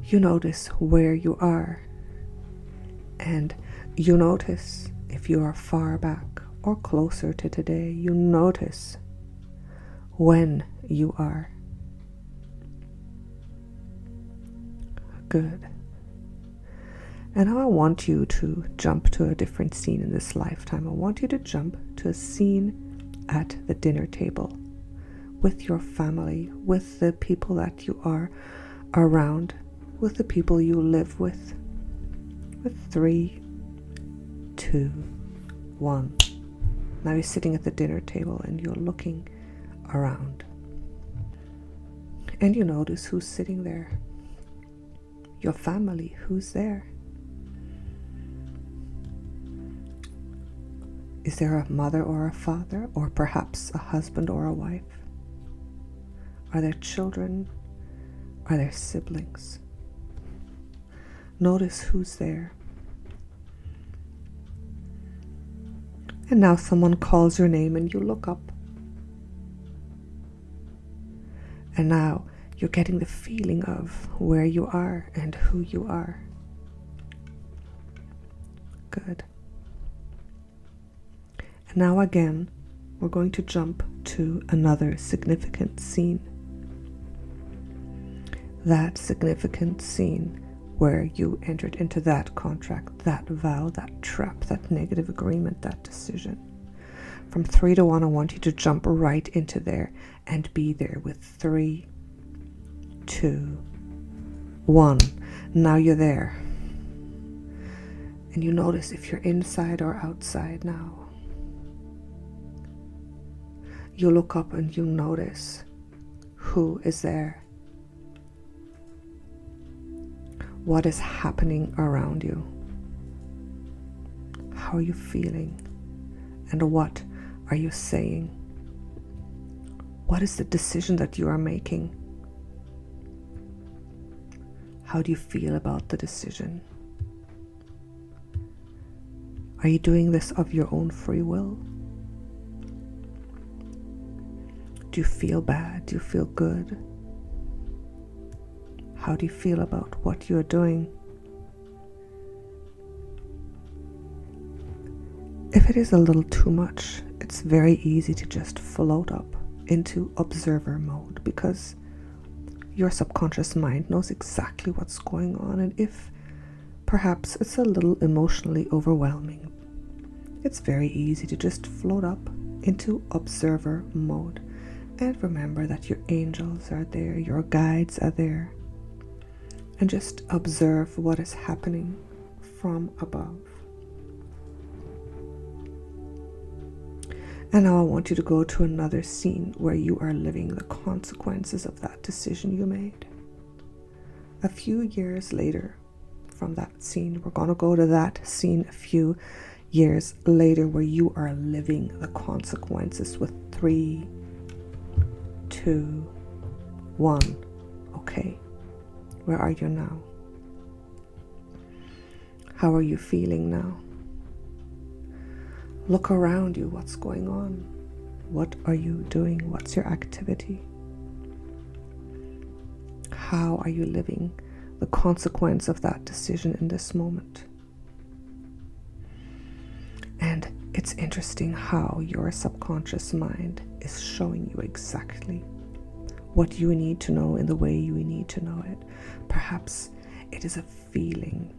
You notice where you are, and you notice if you are far back or closer to today. You notice when you are. Good. And now I want you to jump to a different scene in this lifetime. I want you to jump to a scene at the dinner table with your family, with the people that you are around, with the people you live with. With 3, 2, 1. Now you're sitting at the dinner table and you're looking around. And you notice who's sitting there. Your family, who's there? Is there a mother or a father, or perhaps a husband or a wife? Are there children? Are there siblings? Notice who's there. And now someone calls your name and you look up. And now you're getting the feeling of where you are and who you are. Good. And now again, we're going to jump to another significant scene. That significant scene where you entered into that contract, that vow, that trap, that negative agreement, that decision. From 3 to 1, I want you to jump right into there and be there with 3, 2, 1. Now you're there. And you notice if you're inside or outside now. You look up and you notice who is there. What is happening around you? How are you feeling? And what are you saying? What is the decision that you are making? How do you feel about the decision? Are you doing this of your own free will? Do you feel bad? Do you feel good? How do you feel about what you are doing? If it is a little too much, it's very easy to just float up into observer mode, because your subconscious mind knows exactly what's going on. And if perhaps it's a little emotionally overwhelming, it's very easy to just float up into observer mode. And remember that your angels are there, your guides are there. And just observe what is happening from above. And now I want you to go to another scene where you are living the consequences of that decision you made. A few years later from that scene, we're going to go to that scene a few years later where you are living the consequences with 3, 2, 1. Okay, where are you now? How are you feeling now? Look around you. What's going on? What are you doing? What's your activity? How are you living the consequence of that decision in this moment? And it's interesting how your subconscious mind is showing you exactly what you need to know in the way you need to know it. Perhaps it is a feeling.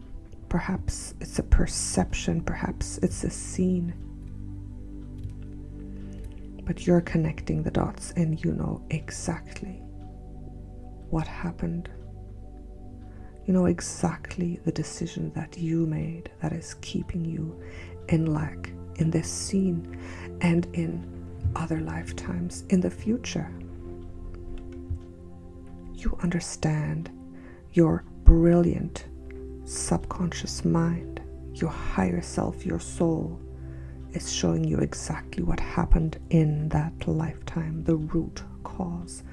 Perhaps it's a perception. Perhaps it's a scene. But you're connecting the dots and you know exactly what happened. You know exactly the decision that you made that is keeping you in lack in this scene and in other lifetimes in the future. You understand your brilliant subconscious mind, your higher self, your soul is showing you exactly what happened in that lifetime, the root cause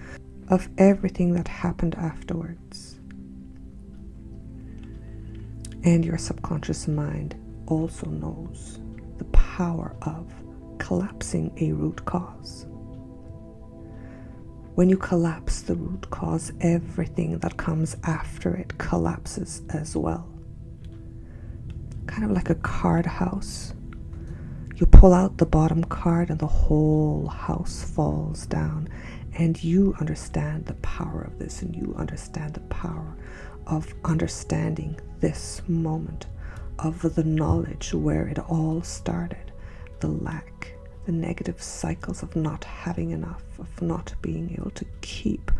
of everything that happened afterwards. And your subconscious mind also knows the power of collapsing a root cause. When you collapse the root cause, everything that comes after it collapses as well. Kind of like a card house. You pull out the bottom card and the whole house falls down. And you understand the power of this, and you understand the power of understanding this moment, of the knowledge where it all started, the lack, the negative cycles of not having enough, of not being able to keep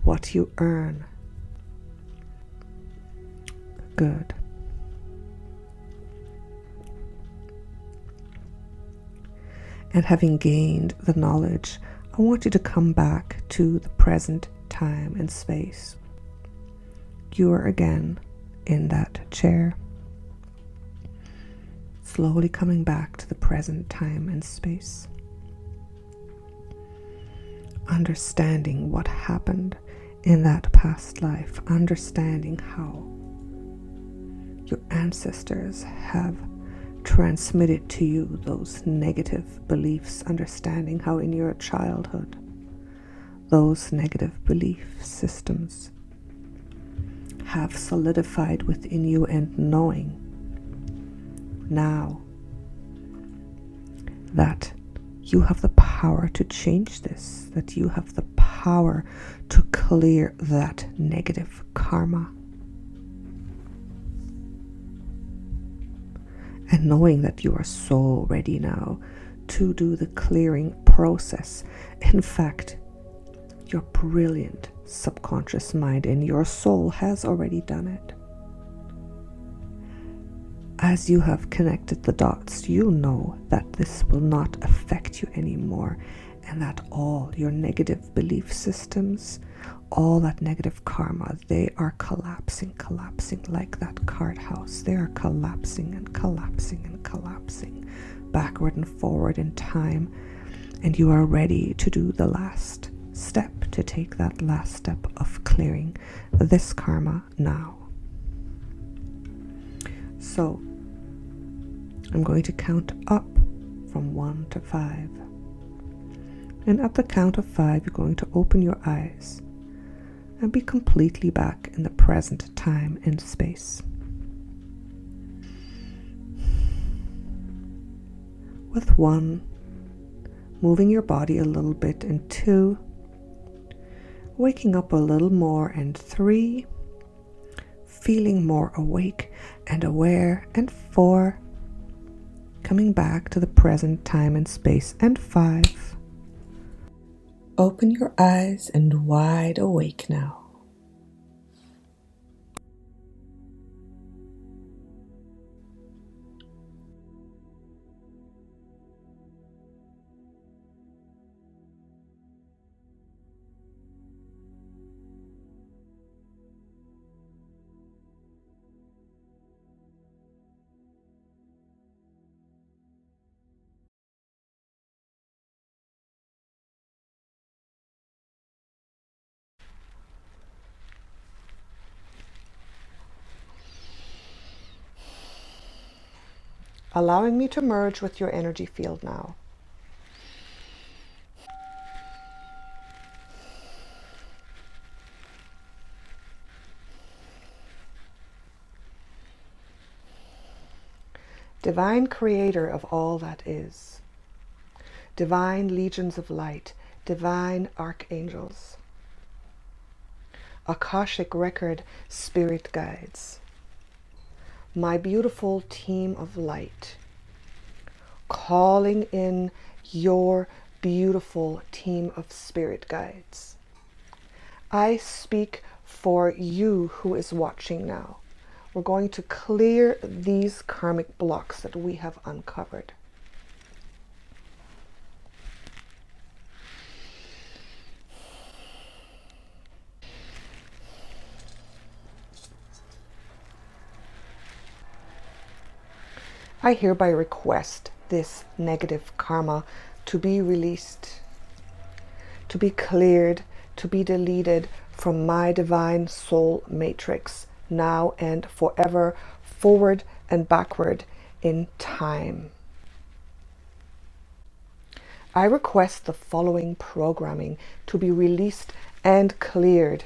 what you earn. Good. And having gained the knowledge, I want you to come back to the present time and space. You are again in that chair, slowly coming back to the present time and space. Understanding what happened in that past life, understanding how your ancestors have transmitted to you those negative beliefs, understanding how in your childhood those negative belief systems have solidified within you, and knowing now that you have the power to change this, that you have the power to clear that negative karma. And knowing that you are so ready now to do the clearing process. In fact, your brilliant subconscious mind and your soul has already done it. As you have connected the dots, you know that this will not affect you anymore, and that all your negative belief systems, all that negative karma, they are collapsing like that card house. They are collapsing and collapsing and collapsing backward and forward in time, and you are ready to do the last step, to take that last step of clearing this karma now. So I'm going to count up from 1 to 5. And at the count of 5, you're going to open your eyes and be completely back in the present time and space. With 1, moving your body a little bit, and 2, waking up a little more, and 3, feeling more awake and aware, and 4, coming back to the present time and space, and 5, open your eyes and wide awake now. Allowing me to merge with your energy field now. Divine creator of all that is. Divine legions of light. Divine archangels. Akashic Record Spirit Guides. My beautiful team of light, calling in your beautiful team of spirit guides. I speak for you who is watching now. We're going to clear these karmic blocks that we have uncovered. I hereby request this negative karma to be released, to be cleared, to be deleted from my divine soul matrix now and forever, forward and backward in time. I request the following programming to be released and cleared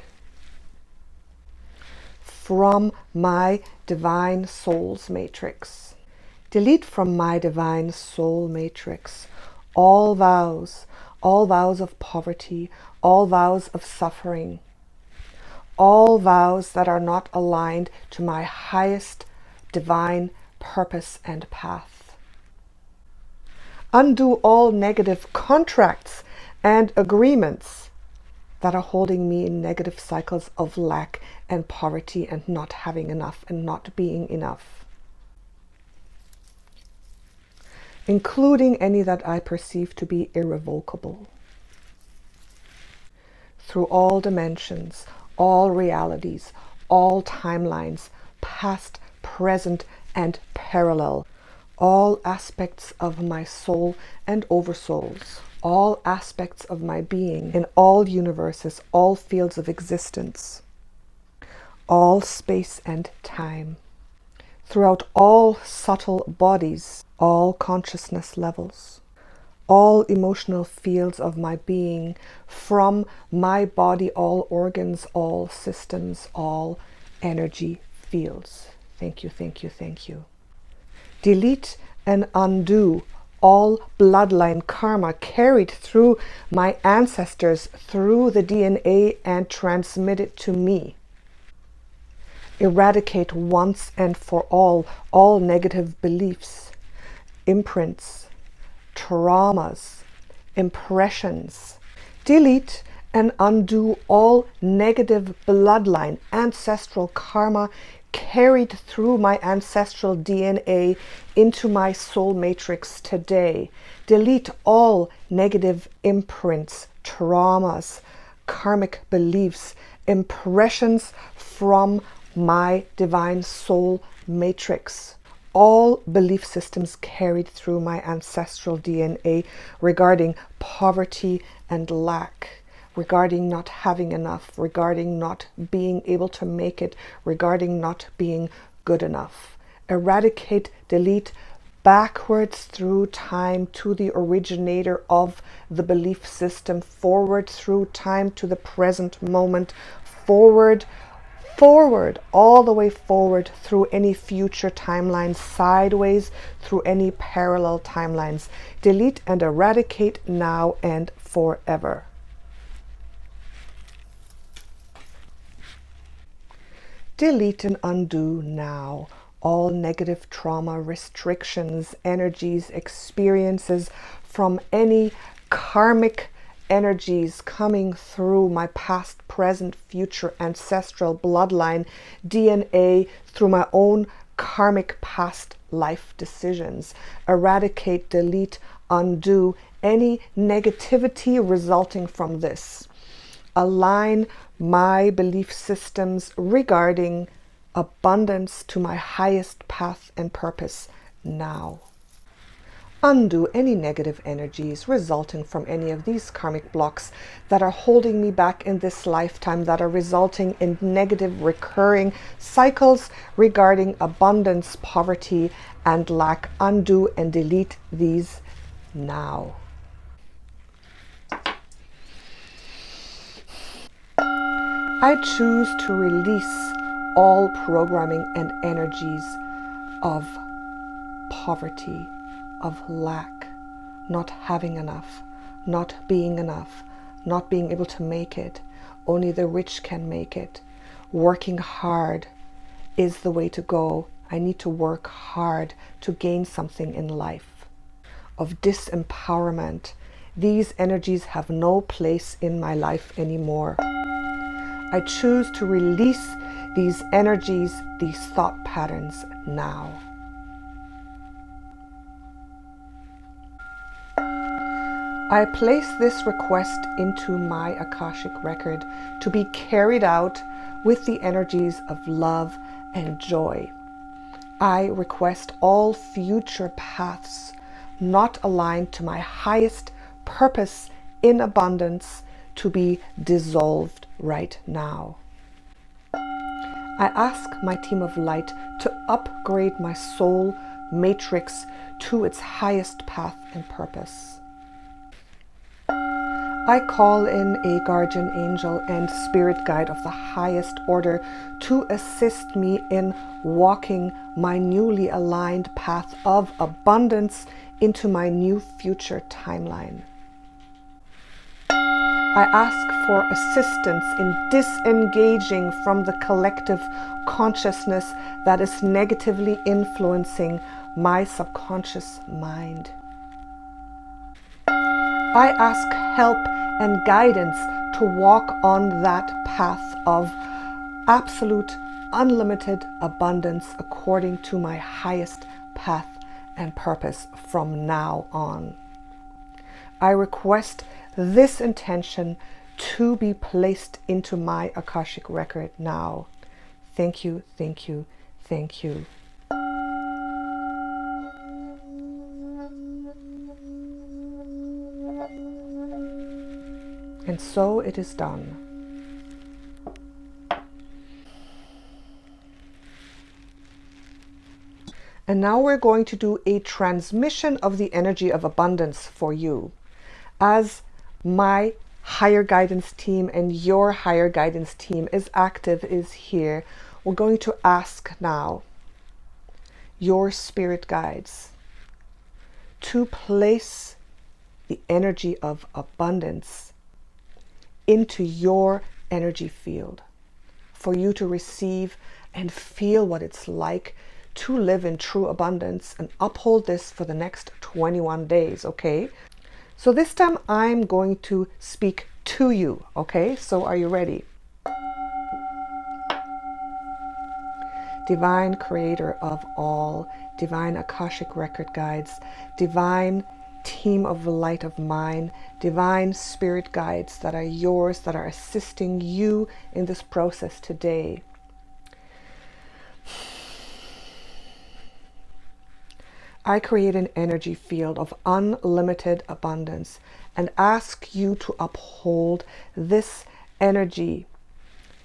from my divine soul's matrix. Delete from my divine soul matrix all vows of poverty, all vows of suffering, all vows that are not aligned to my highest divine purpose and path. Undo all negative contracts and agreements that are holding me in negative cycles of lack and poverty and not having enough and not being enough, including any that I perceive to be irrevocable. Through all dimensions, all realities, all timelines, past, present, and parallel, all aspects of my soul and oversouls, all aspects of my being in all universes, all fields of existence, all space and time, throughout all subtle bodies, all consciousness levels, all emotional fields of my being, from my body, all organs, all systems, all energy fields. Thank you, thank you, thank you. Delete and undo all bloodline karma carried through my ancestors through the DNA and transmit it to me. Eradicate once and for all negative beliefs, imprints, traumas, impressions. Delete and undo all negative bloodline, ancestral karma carried through my ancestral DNA into my soul matrix today. Delete all negative imprints, traumas, karmic beliefs, impressions from my divine soul matrix. All belief systems carried through my ancestral DNA regarding poverty and lack, regarding not having enough, regarding not being able to make it, regarding not being good enough. Eradicate, delete, backwards through time to the originator of the belief system, forward through time to the present moment, forward, all the way forward through any future timelines, sideways through any parallel timelines. Delete and eradicate now and forever. Delete and undo now all negative trauma, restrictions, energies, experiences from any karmic energies coming through my past, present, future, ancestral bloodline, DNA, through my own karmic past life decisions. Eradicate, delete, undo any negativity resulting from this. Align my belief systems regarding abundance to my highest path and purpose now. Undo any negative energies resulting from any of these karmic blocks that are holding me back in this lifetime, that are resulting in negative recurring cycles regarding abundance, poverty, and lack. Undo and delete these now. I choose to release all programming and energies of poverty, of lack, not having enough, not being enough, not being able to make it. Only the rich can make it. Working hard is the way to go. I need to work hard to gain something in life. Of disempowerment, these energies have no place in my life anymore. I choose to release these energies, these thought patterns now. I place this request into my Akashic record to be carried out with the energies of love and joy. I request all future paths not aligned to my highest purpose in abundance to be dissolved right now. I ask my team of light to upgrade my soul matrix to its highest path and purpose. I call in a guardian angel and spirit guide of the highest order to assist me in walking my newly aligned path of abundance into my new future timeline. I ask for assistance in disengaging from the collective consciousness that is negatively influencing my subconscious mind. I ask help and guidance to walk on that path of absolute, unlimited abundance according to my highest path and purpose from now on. I request this intention to be placed into my Akashic record now. Thank you, thank you, thank you. And so it is done. And now we're going to do a transmission of the energy of abundance for you. As my higher guidance team and your higher guidance team is active, is here, we're going to ask now your spirit guides to place the energy of abundance into your energy field for you to receive and feel what it's like to live in true abundance and uphold this for the next 21 days, okay? So this time I'm going to speak to you, okay? So are you ready? Divine creator of all, divine Akashic record guides, divine team of light of mine, divine spirit guides that are yours, that are assisting you in this process today. I create an energy field of unlimited abundance and ask you to uphold this energy.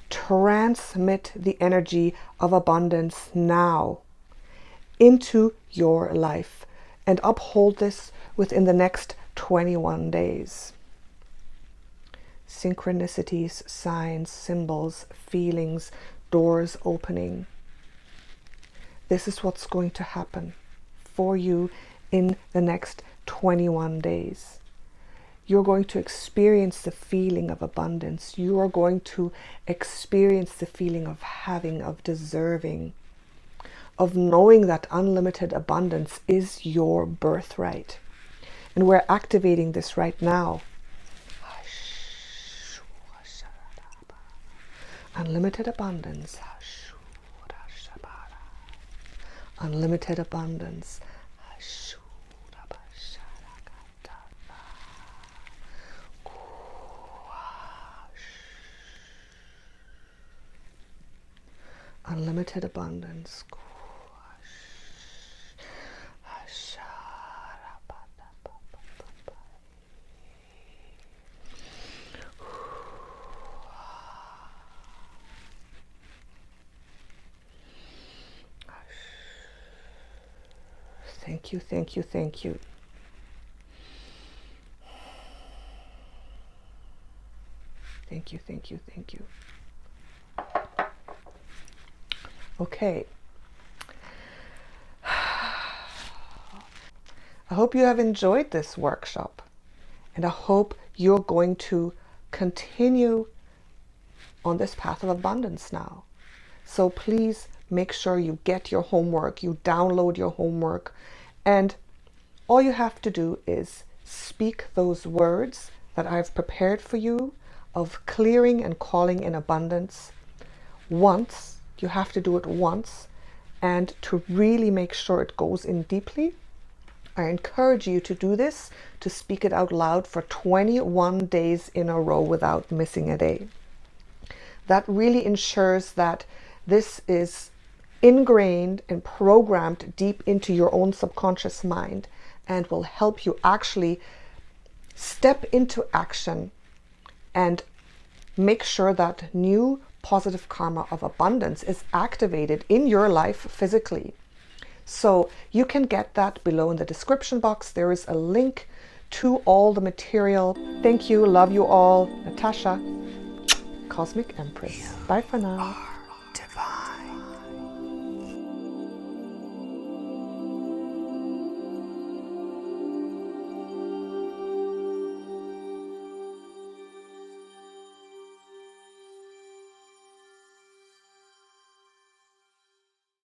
Transmit the energy of abundance now into your life and uphold this within the next 21 days. Synchronicities, signs, symbols, feelings, doors opening. This is what's going to happen for you in the next 21 days. You're going to experience the feeling of abundance. You are going to experience the feeling of having, of deserving, of knowing that unlimited abundance is your birthright. And we're activating this right now. Unlimited abundance. Unlimited abundance. Unlimited abundance. Thank you, thank you, thank you. Thank you, thank you, thank you. Okay. I hope you have enjoyed this workshop, and I hope you're going to continue on this path of abundance now. So please make sure you get your homework, you download your homework, and all you have to do is speak those words that I've prepared for you of clearing and calling in abundance once. You have to do it once, and to really make sure it goes in deeply, I encourage you to do this, to speak it out loud for 21 days in a row without missing a day. That really ensures that this is ingrained and programmed deep into your own subconscious mind and will help you actually step into action and make sure that new positive karma of abundance is activated in your life physically. So you can get that below in the description box. There is a link to all the material. Thank you. Love you all. Natasha, Cosmic Empress. Bye for now.